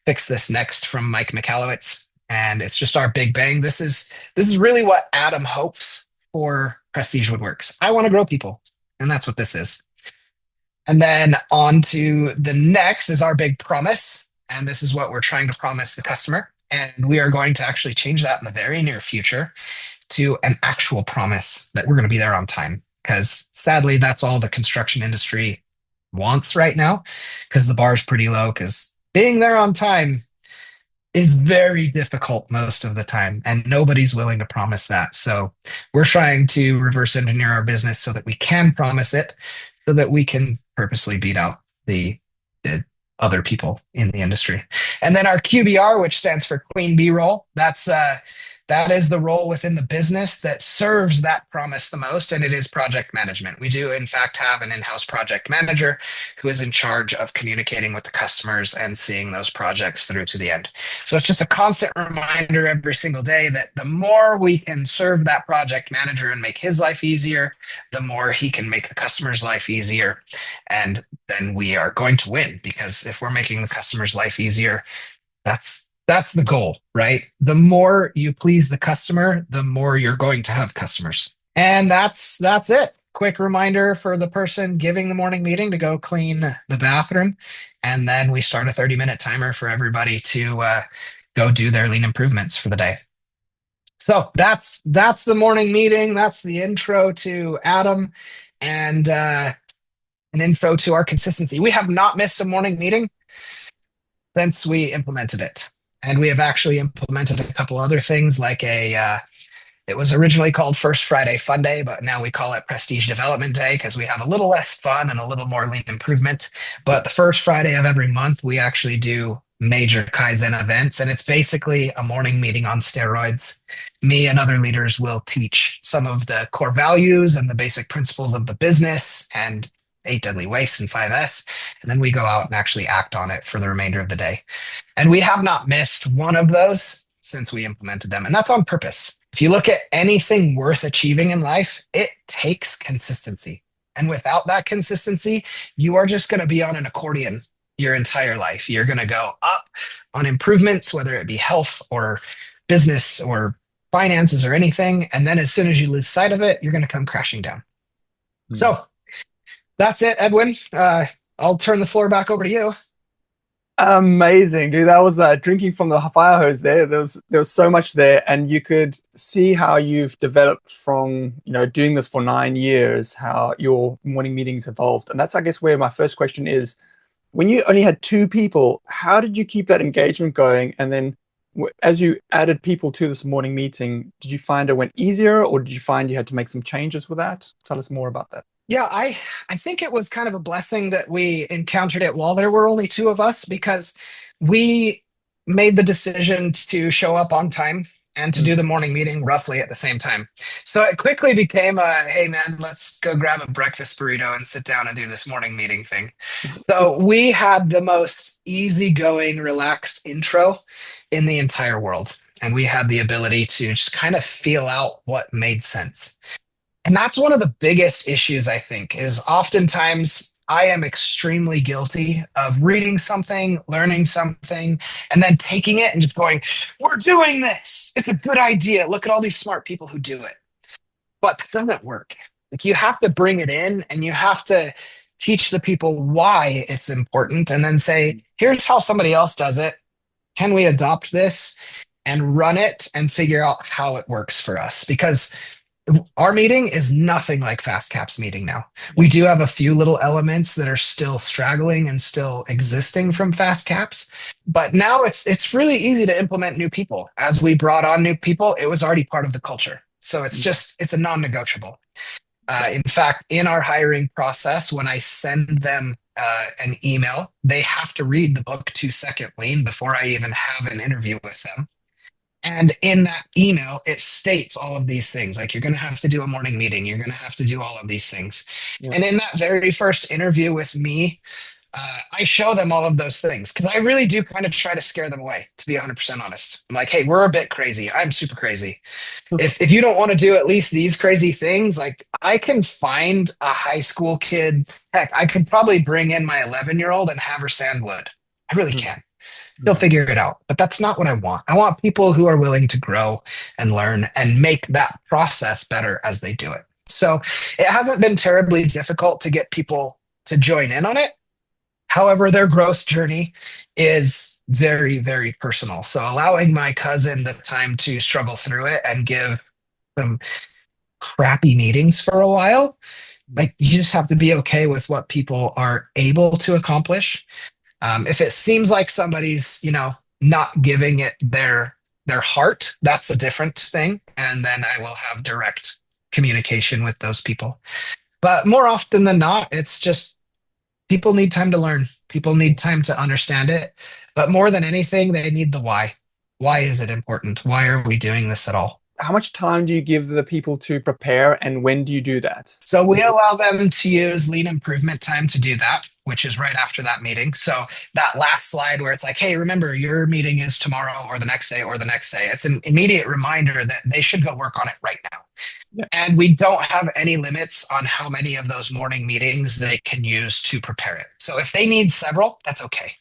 Fix This Next from Mike McAllowitz, and it's just our big bang. This is really what Adam hopes for Prestige Woodworks. I want to grow people, and that's what this is. And then on to the next is our big promise. And this is what we're trying to promise the customer. And we are going to actually change that in the very near future to an actual promise that we're going to be there on time. Because sadly, that's all the construction industry wants right now, because the bar is pretty low, because being there on time is very difficult most of the time, and nobody's willing to promise that. So we're trying to reverse engineer our business so that we can promise it, so that we can purposely beat out the other people in the industry. And then our QBR, which stands for Queen Bee role, that is the role within the business that serves that promise the most, and it is project management. We do, in fact, have an in-house project manager who is in charge of communicating with the customers and seeing those projects through to the end. So it's just a constant reminder every single day that the more we can serve that project manager and make his life easier, the more he can make the customer's life easier. And then we are going to win, because if we're making the customer's life easier, that's the goal, right? The more you please the customer, the more you're going to have customers. And that's it. Quick reminder for the person giving the morning meeting to go clean the bathroom. And then we start a 30-minute timer for everybody to go do their lean improvements for the day. So that's the morning meeting. That's the intro to Adam, and an intro to our consistency. We have not missed a morning meeting since we implemented it. And we have actually implemented a couple other things, like it was originally called First Friday Fun Day, but now we call it Prestige Development Day, because we have a little less fun and a little more lean improvement. But the first Friday of every month, we actually do major Kaizen events, and it's basically a morning meeting on steroids. Me and other leaders will teach some of the core values and the basic principles of the business, and 8 deadly wastes and 5S, and then we go out and actually act on it for the remainder of the day. And we have not missed one of those since we implemented them, and that's on purpose. If you look at anything worth achieving in life, it takes consistency. And without that consistency, you are just going to be on an accordion your entire life. You're going to go up on improvements, whether it be health or business or finances or anything. And then as soon as you lose sight of it, you're going to come crashing down. So that's it, Edwin. I'll turn the floor back over to you. Amazing, dude. That was drinking from the fire hose there. There was so much there, and you could see how you've developed from, doing this for 9 years, how your morning meetings evolved. And that's, I guess, where my first question is, when you only had 2 people, how did you keep that engagement going? And then as you added people to this morning meeting, did you find it went easier, or did you find you had to make some changes with that? Tell us more about that. Yeah, I think it was kind of a blessing that we encountered it while there were only 2 of us, because we made the decision to show up on time and to do the morning meeting roughly at the same time. So it quickly became a, hey man, let's go grab a breakfast burrito and sit down and do this morning meeting thing. So we had the most easygoing, relaxed intro in the entire world. And we had the ability to just kind of feel out what made sense. And that's one of the biggest issues, I think, is oftentimes I am extremely guilty of reading something, learning something, and then taking it and just going, we're doing this. It's a good idea. Look at all these smart people who do it. But it doesn't work. Like, you have to bring it in, and you have to teach the people why it's important, and then say, here's how somebody else does it. Can we adopt this and run it and figure out how it works for us? Because our meeting is nothing like FastCap's meeting now. We do have a few little elements that are still straggling and still existing from FastCap's, but now it's really easy to implement new people. As we brought on new people, it was already part of the culture. So it's a non-negotiable. In fact, in our hiring process, when I send them an email, they have to read the book 2 Second Lean before I even have an interview with them. And in that email, it states all of these things. Like, you're going to have to do a morning meeting. You're going to have to do all of these things. Yeah. And in that very first interview with me, I show them all of those things, because I really do kind of try to scare them away, to be 100% honest. I'm like, hey, we're a bit crazy. I'm super crazy. If you don't want to do at least these crazy things, like, I can find a high school kid. Heck, I could probably bring in my 11-year-old and have her sand wood. I really can. They'll figure it out. But that's not what I want. I want people who are willing to grow and learn and make that process better as they do it. So it hasn't been terribly difficult to get people to join in on it. However, their growth journey is very, very personal. So allowing my cousin the time to struggle through it and give some crappy meetings for a while, like you just have to be okay with what people are able to accomplish. If it seems like somebody's, not giving it their heart, that's a different thing. And then I will have direct communication with those people. But more often than not, it's just people need time to learn. People need time to understand it. But more than anything, they need the why. Why is it important? Why are we doing this at all? How much time do you give the people to prepare, and when do you do that? So we allow them to use lean improvement time to do that, which is right after that meeting. So that last slide where it's like, hey, remember your meeting is tomorrow or the next day or the next day. It's an immediate reminder that they should go work on it right now. Yeah. And we don't have any limits on how many of those morning meetings they can use to prepare it. So if they need several, that's okay.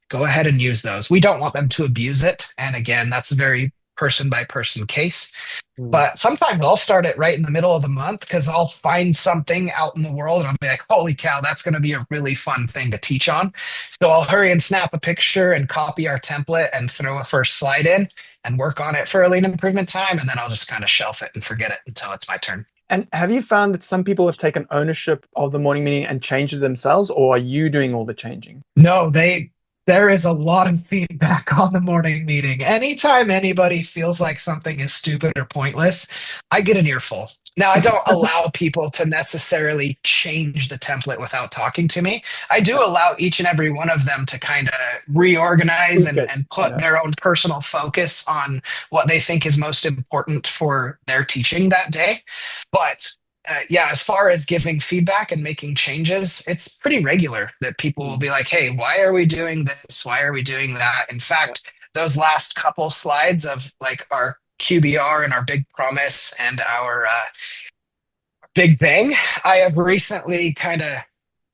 Go ahead and use those. We don't want them to abuse it. And again, that's a very person by person case. But sometimes I'll start it right in the middle of the month because I'll find something out in the world and I'll be like, holy cow, that's going to be a really fun thing to teach on. So I'll hurry and snap a picture and copy our template and throw a first slide in and work on it for a lean improvement time. And then I'll just kind of shelf it and forget it until it's my turn. And have you found that some people have taken ownership of the morning meeting and changed it themselves, or are you doing all the changing? No, there is a lot of feedback on the morning meeting. Anytime anybody feels like something is stupid or pointless, I get an earful. Now, I don't allow people to necessarily change the template without talking to me. I do allow each and every one of them to kind of reorganize and put their own personal focus on what they think is most important for their teaching that day. But yeah, as far as giving feedback and making changes, it's pretty regular that people will be like, hey, why are we doing this? Why are we doing that? In fact, those last couple slides of like our QBR and our big promise and our big bang, I have recently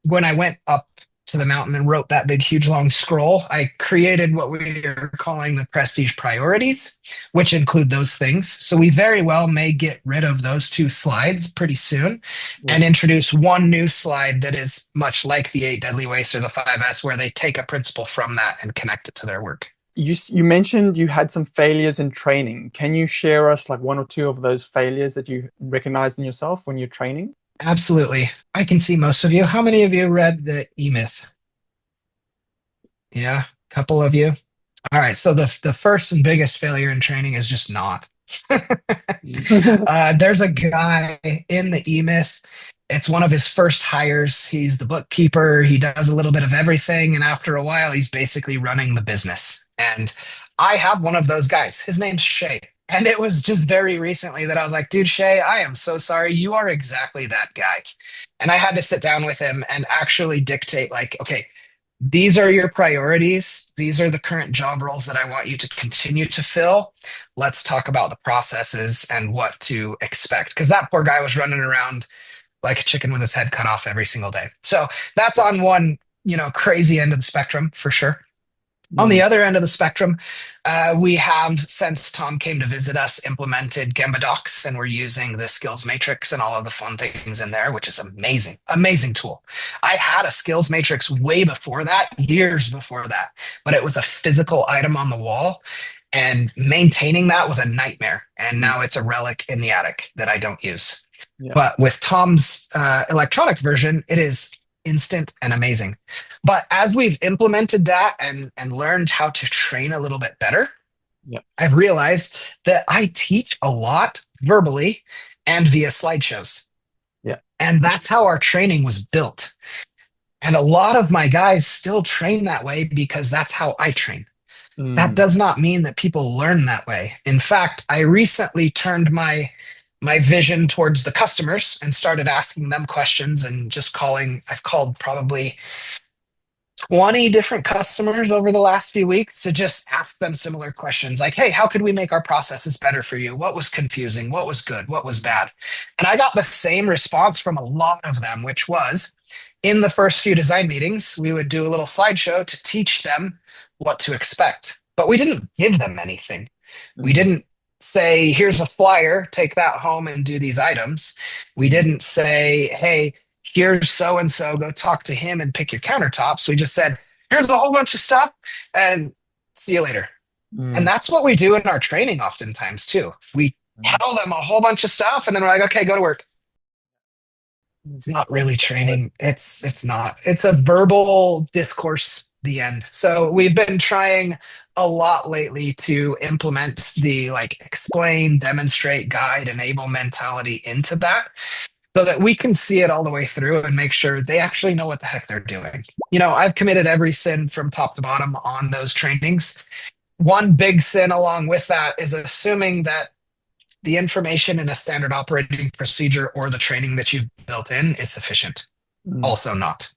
when I went up to the mountain and wrote that big, huge, long scroll, I created what we are calling the Prestige priorities, which include those things. So we very well may get rid of those 2 slides pretty soon and introduce one new slide that is much like the 8 deadly wastes or the 5S, where they take a principle from that and connect it to their work. You mentioned you had some failures in training. Can you share us like 1 or 2 of those failures that you recognized in yourself when you're training? Absolutely. I can see most of you. How many of you read the E-Myth? Yeah, a couple of you. All right. So the first and biggest failure in training is just not. There's a guy in the E-Myth. It's one of his first hires. He's the bookkeeper. He does a little bit of everything. And after a while, he's basically running the business. And I have one of those guys. His name's Shay. And it was just very recently that I was like, dude, Shay, I am so sorry. You are exactly that guy. And I had to sit down with him and actually dictate, like, okay, these are your priorities. These are the current job roles that I want you to continue to fill. Let's talk about the processes and what to expect. Because that poor guy was running around like a chicken with his head cut off every single day. So that's on one, crazy end of the spectrum for sure. On the other end of the spectrum, we have, since Tom came to visit us, implemented Gemba Docs, and we're using the skills matrix and all of the fun things in there, which is amazing, amazing tool. I had a skills matrix way before that, years before that, but it was a physical item on the wall, and maintaining that was a nightmare. And now it's a relic in the attic that I don't use. Yeah. But with Tom's electronic version, it is instant and amazing. But as we've implemented that and learned how to train a little bit better, I've realized that I teach a lot verbally and via slideshows. Yeah. And that's how our training was built. And a lot of my guys still train that way because that's how I train. That does not mean that people learn that way. In fact, I recently turned my vision towards the customers and started asking them questions and I've called probably 20 different customers over the last few weeks to just ask them similar questions like, hey, how could we make our processes better for you? What was confusing? What was good? What was bad? And I got the same response from a lot of them, which was in the first few design meetings, we would do a little slideshow to teach them what to expect, but we didn't give them anything. We didn't say, here's a flyer, take that home and do these items. We didn't say, hey, here's so and so, go talk to him and pick your countertops. We just said, here's a whole bunch of stuff and see you later. And Mm. that's what we do in our training oftentimes too. We tell them a whole bunch of stuff and then we're like, okay, go to work. It's not really training. It's not. It's a verbal discourse, the end. So we've been trying a lot lately to implement the like explain, demonstrate, guide, enable mentality into that so that we can see it all the way through and make sure they actually know what the heck they're doing. I've committed every sin from top to bottom on those trainings. One big sin along with that is assuming that the information in a standard operating procedure or the training that you've built in is sufficient. Mm. Also not.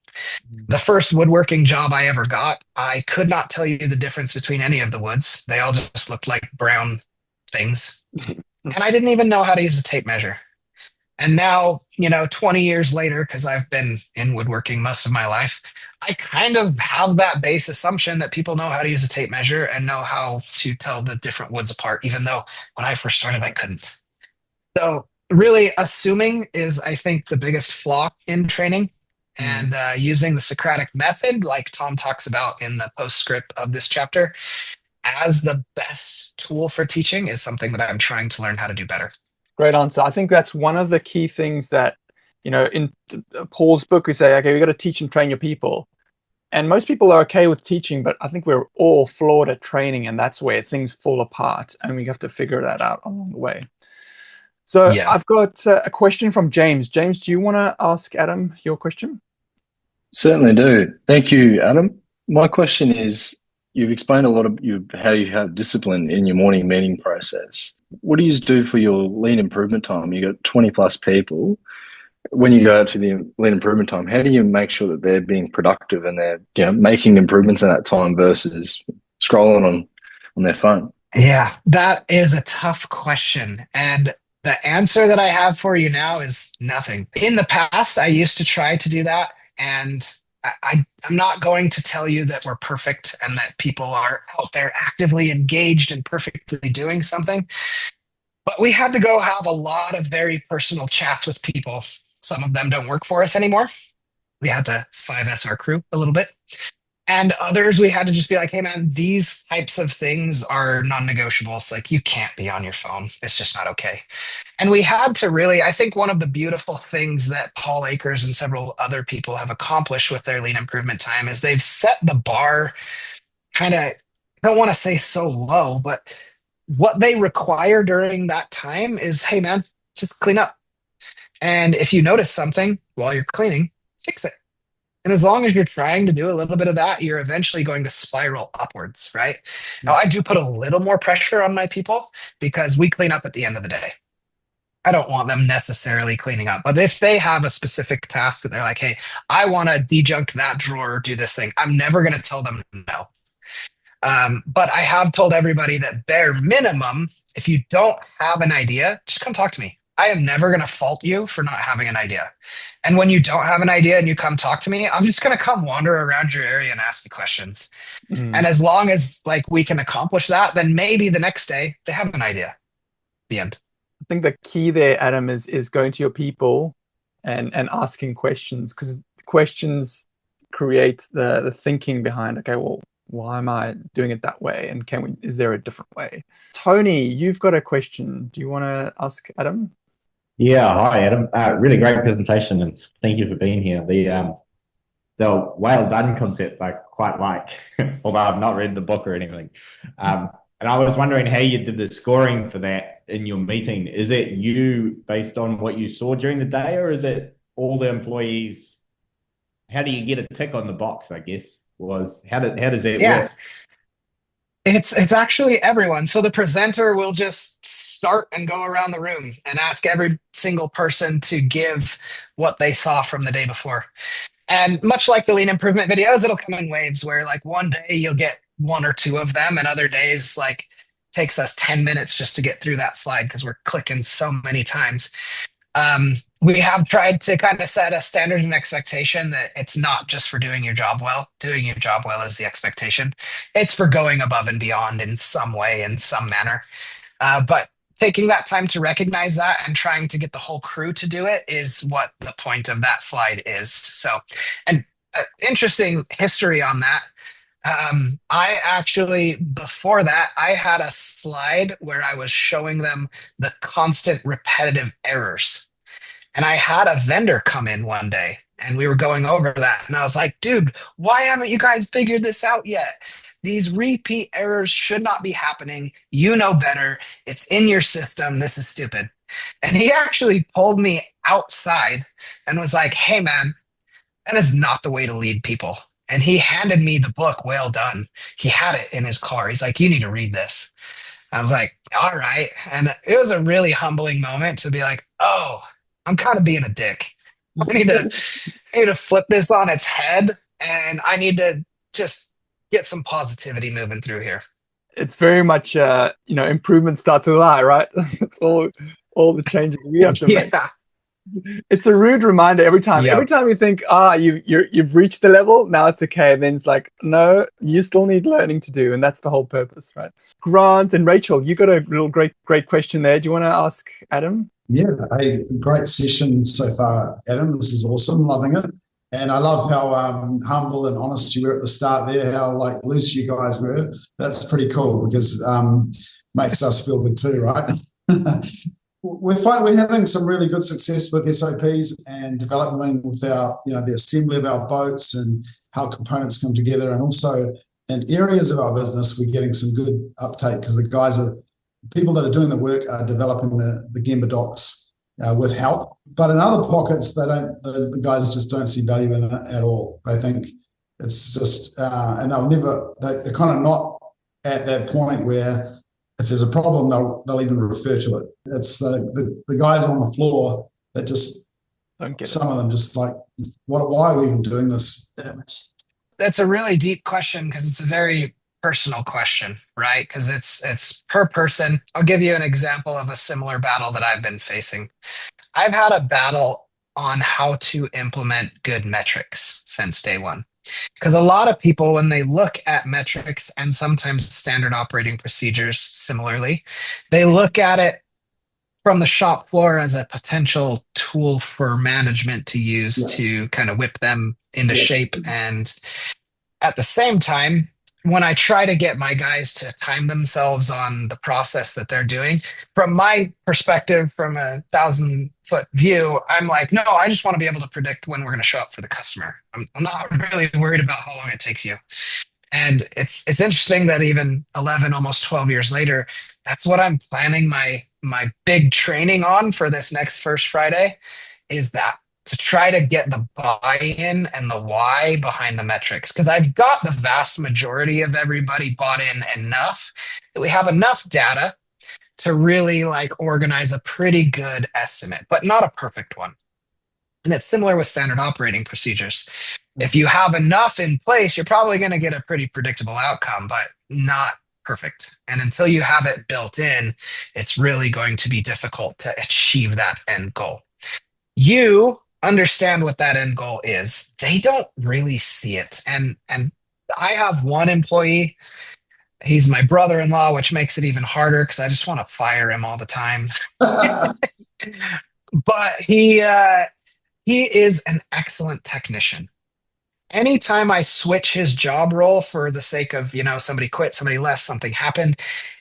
The first woodworking job I ever got, I could not tell you the difference between any of the woods. They all just looked like brown things. And I didn't even know how to use a tape measure. And now, 20 years later, because I've been in woodworking most of my life, I kind of have that base assumption that people know how to use a tape measure and know how to tell the different woods apart, even though when I first started, I couldn't. So, really, assuming is, I think, the biggest flaw in training. And using the Socratic method, like Tom talks about in the postscript of this chapter, as the best tool for teaching is something that I'm trying to learn how to do better. Great answer. I think that's one of the key things that, in Paul's book, we say, okay, we got to teach and train your people. And most people are okay with teaching, but I think we're all flawed at training, and that's where things fall apart. And we have to figure that out along the way. So Yeah. I've got a question from James. James, do you want to ask Adam your question? Certainly do. Thank you, Adam. My question is, you've explained a lot of how you have discipline in your morning meeting process. What do you do for your lean improvement time? You got 20 plus people. When you go out to the lean improvement time, how do you make sure that they're being productive and they're making improvements in that time versus scrolling on their phone? Yeah, that is a tough question. And the answer that I have for you now is nothing. In the past, I used to try to do that. And I'm not going to tell you that we're perfect and that people are out there actively engaged and perfectly doing something. But we had to go have a lot of very personal chats with people. Some of them don't work for us anymore. We had to 5S our crew a little bit. And others, we had to just be like, hey, man, these types of things are non-negotiables. Like, you can't be on your phone. It's just not okay. And we had to really, I think one of the beautiful things that Paul Akers and several other people have accomplished with their lean improvement time is they've set the bar kind of, I don't want to say so low, but what they require during that time is, hey, man, just clean up. And if you notice something while you're cleaning, fix it. And as long as you're trying to do a little bit of that, you're eventually going to spiral upwards, right? Now, I do put a little more pressure on my people because we clean up at the end of the day. I don't want them necessarily cleaning up. But if they have a specific task that they're like, hey, I want to dejunk that drawer, do this thing, I'm never going to tell them no. But I have told everybody that bare minimum, if you don't have an idea, just come talk to me. I am never going to fault you for not having an idea. And when you don't have an idea and you come talk to me, I'm just going to come wander around your area and ask you questions. And as long as we can accomplish that, then maybe the next day they have an idea. The end. I think the key there, Adam, is going to your people and asking questions, because questions create the thinking behind, okay, well, why am I doing it that way? And is there a different way? Tony, you've got a question. Do you want to ask Adam? Yeah, hi Adam. Really great presentation, and thank you for being here. The well done concept I quite like, although I've not read the book or anything. And I was wondering how you did the scoring for that in your meeting. Is it you based on what you saw during the day, or is it all the employees? How do you get a tick on the box, I guess, how does that work? It's actually everyone. So the presenter will just start and go around the room and ask every single person to give what they saw from the day before. And much like the lean improvement videos, it'll come in waves where one day you'll get one or two of them, and other days takes us 10 minutes just to get through that slide because we're clicking so many times. We have tried to kind of set a standard and expectation that it's not just for doing your job well. Doing your job well is the expectation. It's for going above and beyond in some way, in some manner. But taking that time to recognize that and trying to get the whole crew to do it is what the point of that slide is. So, and interesting history on that. I actually, before that, I had a slide where I was showing them the constant repetitive errors. And I had a vendor come in one day and we were going over that. And I was like, dude, why haven't you guys figured this out yet? These repeat errors should not be happening. You know better. It's in your system. This is stupid. And he actually pulled me outside and was like, hey, man, that is not the way to lead people. And he handed me the book, Well Done. He had it in his car. He's like, you need to read this. I was like, all right. And it was a really humbling moment to be like, oh, I'm kind of being a dick. I need to flip this on its head, and I need to just get some positivity moving through here. It's very much, improvement starts with I, right? It's all the changes we have to make. Yeah. It's a rude reminder every time. Yep. Every time you think, you've reached the level, now it's okay. And then it's like, no, you still need learning to do, and that's the whole purpose, right? Grant and Rachel, you got a little great question there. Do you want to ask Adam? Yeah, hey, great session so far, Adam. This is awesome, loving it. And I love how humble and honest you were at the start there, how loose you guys were. That's pretty cool because makes us feel good too, right? We're having some really good success with SOPs and development with our, the assembly of our boats and how components come together. And also in areas of our business, we're getting some good uptake because people that are doing the work are developing the Gemba docs with help. But in other pockets, the guys just don't see value in it at all. They think it's just, and they're kind of not at that point where if there's a problem, they'll even refer to it. It's the guys on the floor that just, Don't get some of them just like, why are we even doing this? That's a really deep question because it's a very personal question, right? Because it's per person. I'll give you an example of a similar battle that I've been facing. I've had a battle on how to implement good metrics since day one. Because a lot of people, when they look at metrics and sometimes standard operating procedures similarly, they look at it from the shop floor as a potential tool for management to use to kind of whip them into shape. And at the same time, when I try to get my guys to time themselves on the process that they're doing, from my perspective, from a 1,000-foot view, I'm like, no, I just want to be able to predict when we're going to show up for the customer. I'm not really worried about how long it takes you. And it's interesting that even 11, almost 12 years later, that's what I'm planning my big training on for this next First Friday, is that to try to get the buy-in and the why behind the metrics. Because I've got the vast majority of everybody bought in enough that we have enough data to really organize a pretty good estimate, but not a perfect one. And it's similar with standard operating procedures. If you have enough in place, you're probably going to get a pretty predictable outcome, but not perfect. And until you have it built in, it's really going to be difficult to achieve that end goal. You understand what that end goal is. They don't really see it. And I have one employee. He's my brother-in-law, which makes it even harder because I just want to fire him all the time. But he is an excellent technician. Anytime I switch his job role for the sake of, somebody quit, somebody left, something happened,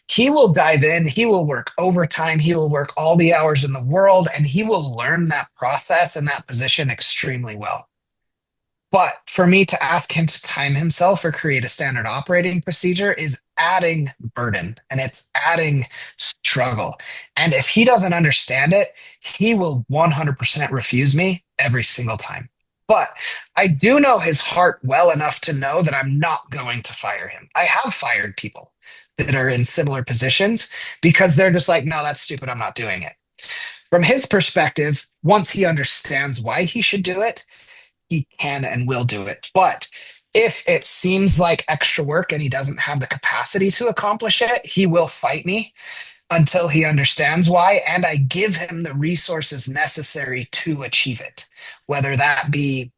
he will dive in, he will work overtime, he will work all the hours in the world, and he will learn that process and that position extremely well. But for me to ask him to time himself or create a standard operating procedure is adding burden and it's adding struggle. And if he doesn't understand it, he will 100% refuse me every single time. But I do know his heart well enough to know that I'm not going to fire him. I have fired people that are in similar positions because they're just like, no, that's stupid. I'm not doing it. From his perspective, once he understands why he should do it, he can and will do it. But if it seems like extra work and he doesn't have the capacity to accomplish it, he will fight me until he understands why, and I give him the resources necessary to achieve it. Whether that be,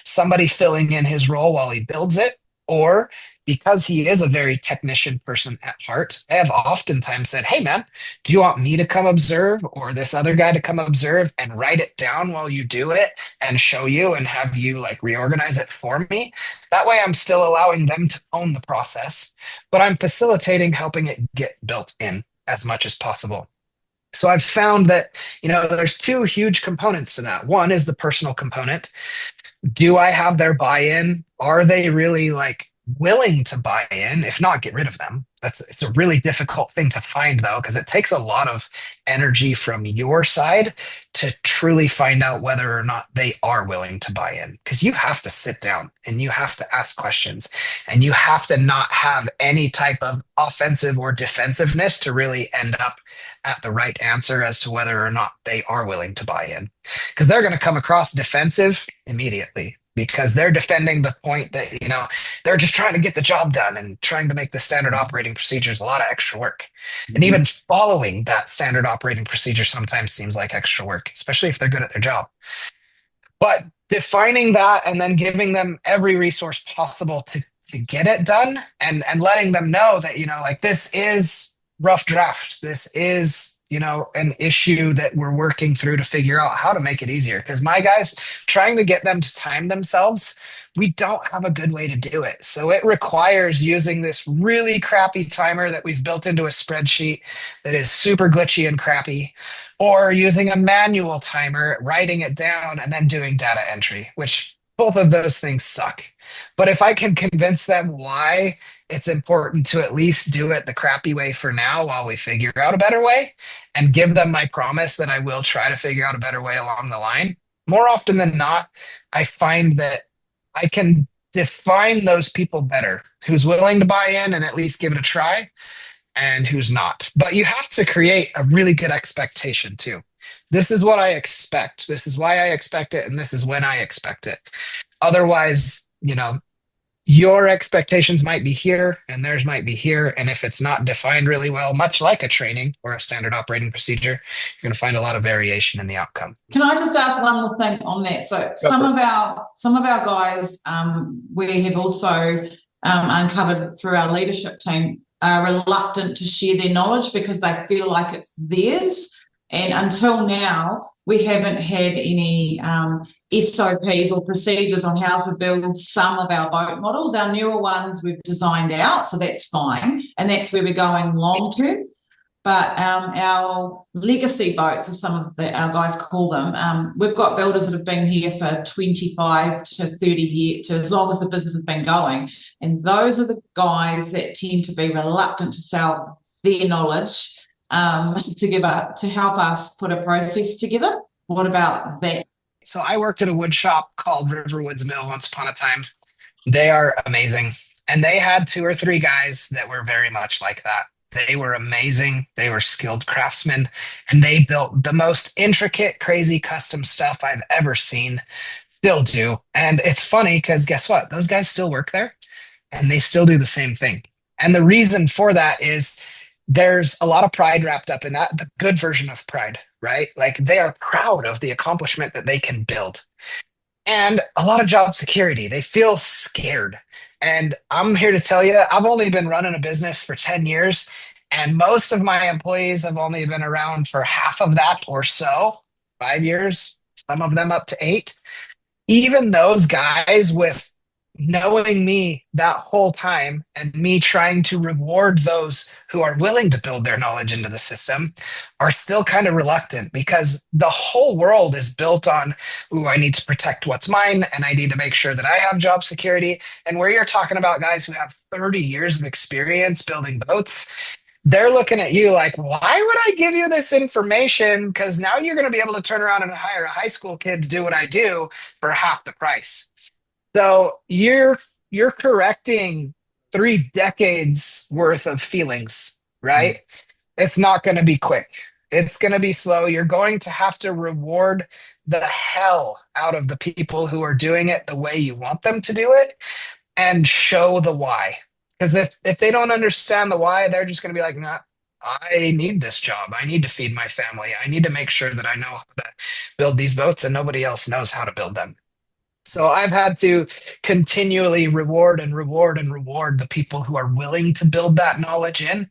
somebody filling in his role while he builds it, Or because he is a very technician person at heart, I have oftentimes said, hey man, do you want me to come observe or this other guy to come observe and write it down while you do it and show you and have you like reorganize it for me? That way I'm still allowing them to own the process, but I'm facilitating helping it get built in as much as possible. So I've found that, there's two huge components to that. One is the personal component. Do I have their buy-in? Are they really like willing to buy in? If not, get rid of them. It's a really difficult thing to find though, because it takes a lot of energy from your side to truly find out whether or not they are willing to buy in. Because you have to sit down and you have to ask questions and you have to not have any type of offensive or defensiveness to really end up at the right answer as to whether or not they are willing to buy in. Because they're going to come across defensive immediately because they're defending the point that, they're just trying to get the job done and trying to make the standard operating procedures a lot of extra work. And even following that standard operating procedure sometimes seems like extra work, especially if they're good at their job. But defining that and then giving them every resource possible to get it done and letting them know that, like this is rough draft. This is an issue that we're working through to figure out how to make it easier. Because my guys, trying to get them to time themselves, we don't have a good way to do it. So it requires using this really crappy timer that we've built into a spreadsheet that is super glitchy and crappy, or using a manual timer, writing it down, and then doing data entry, which both of those things suck. But if I can convince them why it's important to at least do it the crappy way for now while we figure out a better way, and give them my promise that I will try to figure out a better way along the line, more often than not, I find that I can define those people better, who's willing to buy in and at least give it a try and who's not. But you have to create a really good expectation too. This is what I expect. This is why I expect it. And this is when I expect it. Otherwise, your expectations might be here and theirs might be here. And if it's not defined really well, much like a training or a standard operating procedure, you're going to find a lot of variation in the outcome. Can I just ask one more thing on that? So some of our guys, we have also uncovered through our leadership team, are reluctant to share their knowledge because they feel like it's theirs. And until now, we haven't had any SOPs or procedures on how to build some of our boat models. Our newer ones we've designed out, so that's fine. And that's where we're going long term. But our legacy boats, as some of our guys call them, we've got builders that have been here for 25 to 30 years, to as long as the business has been going. And those are the guys that tend to be reluctant to sell their knowledge to help us put a process together. What about that? So I worked at a wood shop called Riverwoods Mill once upon a time. They are amazing. And they had 2 or 3 guys that were very much like that. They were amazing. They were skilled craftsmen, and they built the most intricate, crazy custom stuff I've ever seen. Still do. And it's funny because guess what? Those guys still work there and they still do the same thing. And the reason for that is there's a lot of pride wrapped up in that, the good version of pride, right? Like they are proud of the accomplishment that they can build. And a lot of job security. They feel scared. And I'm here to tell you, I've only been running a business for 10 years, and most of my employees have only been around for half of that or so, 5 years, some of them up to 8. Even those guys, with knowing me that whole time and me trying to reward those who are willing to build their knowledge into the system, are still kind of reluctant because the whole world is built on, ooh, I need to protect what's mine and I need to make sure that I have job security. And where you're talking about guys who have 30 years of experience building boats, they're looking at you like, why would I give you this information? Because now you're going to be able to turn around and hire a high school kid to do what I do for half the price. So you're correcting 3 decades worth of feelings, right? It's not going to be quick. It's going to be slow. You're going to have to reward the hell out of the people who are doing it the way you want them to do it and show the why. Because if they don't understand the why, they're just going to be like, nah, I need this job. I need to feed my family. I need to make sure that I know how to build these boats and nobody else knows how to build them. So I've had to continually reward and reward and reward the people who are willing to build that knowledge in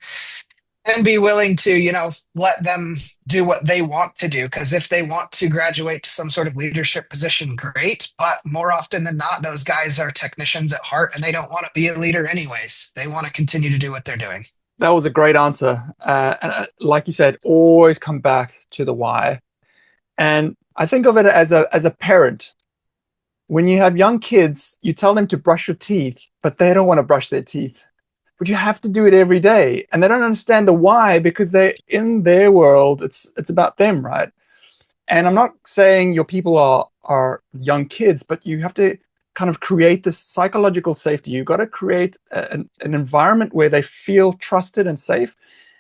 and be willing to, let them do what they want to do. Because if they want to graduate to some sort of leadership position, great. But more often than not, those guys are technicians at heart and they don't want to be a leader anyways. They want to continue to do what they're doing. That was a great answer. Like you said, always come back to the why. And I think of it as a parent. When you have young kids, you tell them to brush your teeth, but they don't want to brush their teeth. But you have to do it every day. And they don't understand the why because they're in their world. It's about them, right? And I'm not saying your people are young kids, but you have to kind of create this psychological safety. You've got to create an environment where they feel trusted and safe.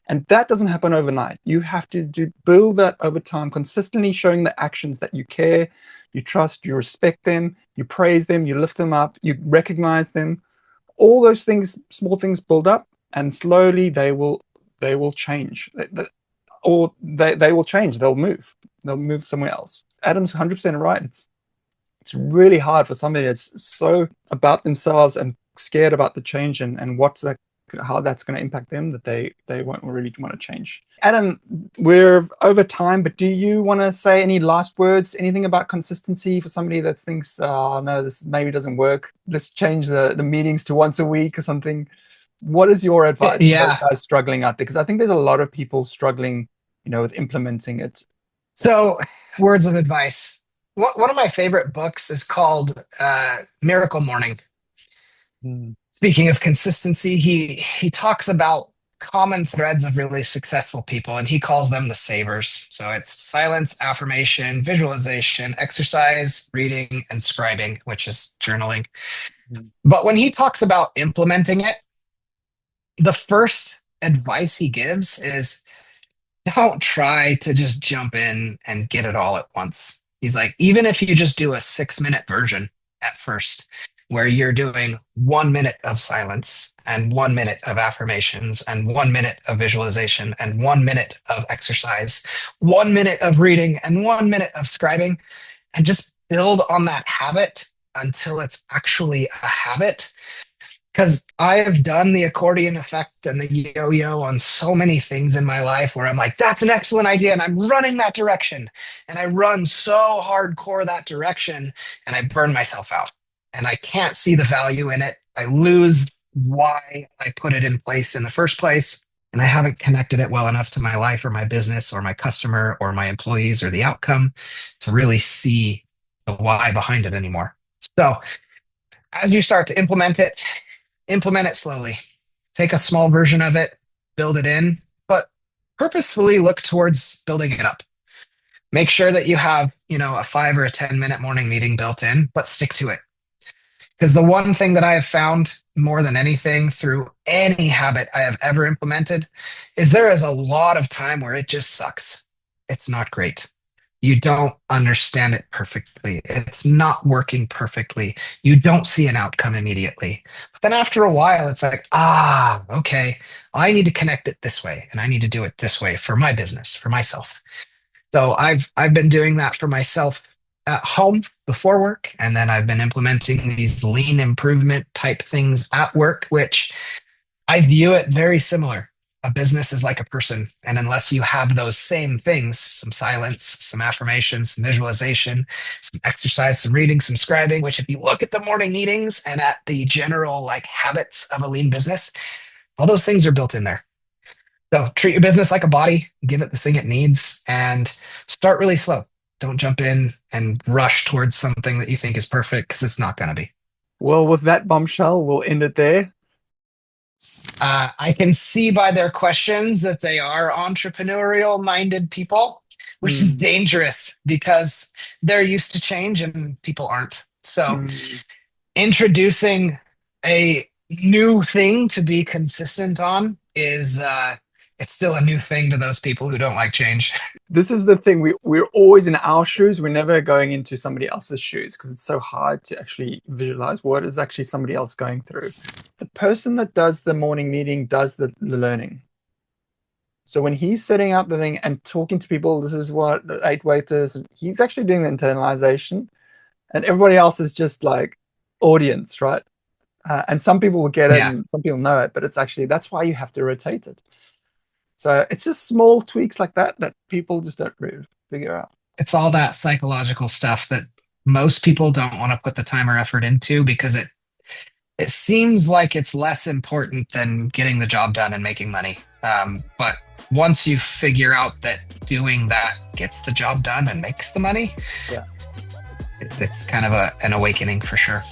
And that doesn't happen overnight. You have to build that over time, consistently showing the actions that you care, you trust, you respect them, you praise them, you lift them up, you recognize them. All those things, small things build up, and slowly they will change. Or they will change. They'll move somewhere else. Adam's 100% right. It's really hard for somebody that's so about themselves and scared about the change and how that's going to impact them that they won't really want to change. Adam, we're over time, but do you want to say any last words, anything about consistency for somebody that thinks, oh no, this maybe doesn't work, let's change the meetings to once a week or something? What is your advice for those guys struggling out there? Because I think there's a lot of people struggling, with implementing it. So, words of advice. One of my favorite books is called Miracle Morning. Speaking of consistency, he talks about common threads of really successful people, and he calls them the savers. So it's silence, affirmation, visualization, exercise, reading, and scribing, which is journaling. But when he talks about implementing it, the first advice he gives is don't try to just jump in and get it all at once. He's like, even if you just do a 6-minute version at first, where you're doing 1 minute of silence and 1 minute of affirmations and 1 minute of visualization and 1 minute of exercise, 1 minute of reading and 1 minute of scribing, and just build on that habit until it's actually a habit. Because I have done the accordion effect and the yo-yo on so many things in my life where I'm like, that's an excellent idea, and I'm running that direction. And I run so hardcore that direction, and I burn myself out. And I can't see the value in it. I lose why I put it in place in the first place. And I haven't connected it well enough to my life or my business or my customer or my employees or the outcome to really see the why behind it anymore. So as you start to implement it slowly. Take a small version of it, build it in, but purposefully look towards building it up. Make sure that you have, a 5 or a 10-minute morning meeting built in, but stick to it. Because the one thing that I have found more than anything through any habit I have ever implemented is there is a lot of time where it just sucks. It's not great. You don't understand it perfectly. It's not working perfectly. You don't see an outcome immediately. But then after a while, it's like, okay, I need to connect it this way, and I need to do it this way for my business, for myself. So I've been doing that for myself at home before work, and then I've been implementing these lean improvement type things at work, which I view it very similar. A business is like a person, and unless you have those same things, some silence, some affirmations, some visualization, some exercise, some reading, some scribing, which if you look at the morning meetings and at the general habits of a lean business, all those things are built in there. So treat your business like a body, give it the thing it needs, and start really slow. Don't jump in and rush towards something that you think is perfect, because it's not going to be. Well, with that bombshell, we'll end it there. I can see by their questions that they are entrepreneurial-minded people, which is dangerous because they're used to change and people aren't. So introducing a new thing to be consistent on is it's still a new thing to those people who don't like change. This is the thing. We're always in our shoes. We're never going into somebody else's shoes because it's so hard to actually visualize what is actually somebody else going through. The person that does the morning meeting does the learning. So when he's setting up the thing and talking to people, this is what the 8 waiters, he's actually doing the internalization. and everybody else is just like audience, right? And some people will get it, Yeah. and some people know it, but it's actually, that's why you have to rotate it. So it's just small tweaks like that people just don't really figure out. It's all that psychological stuff that most people don't want to put the time or effort into because it seems like it's less important than getting the job done and making money. But once you figure out that doing that gets the job done and makes the money, Yeah. it's kind of an awakening for sure.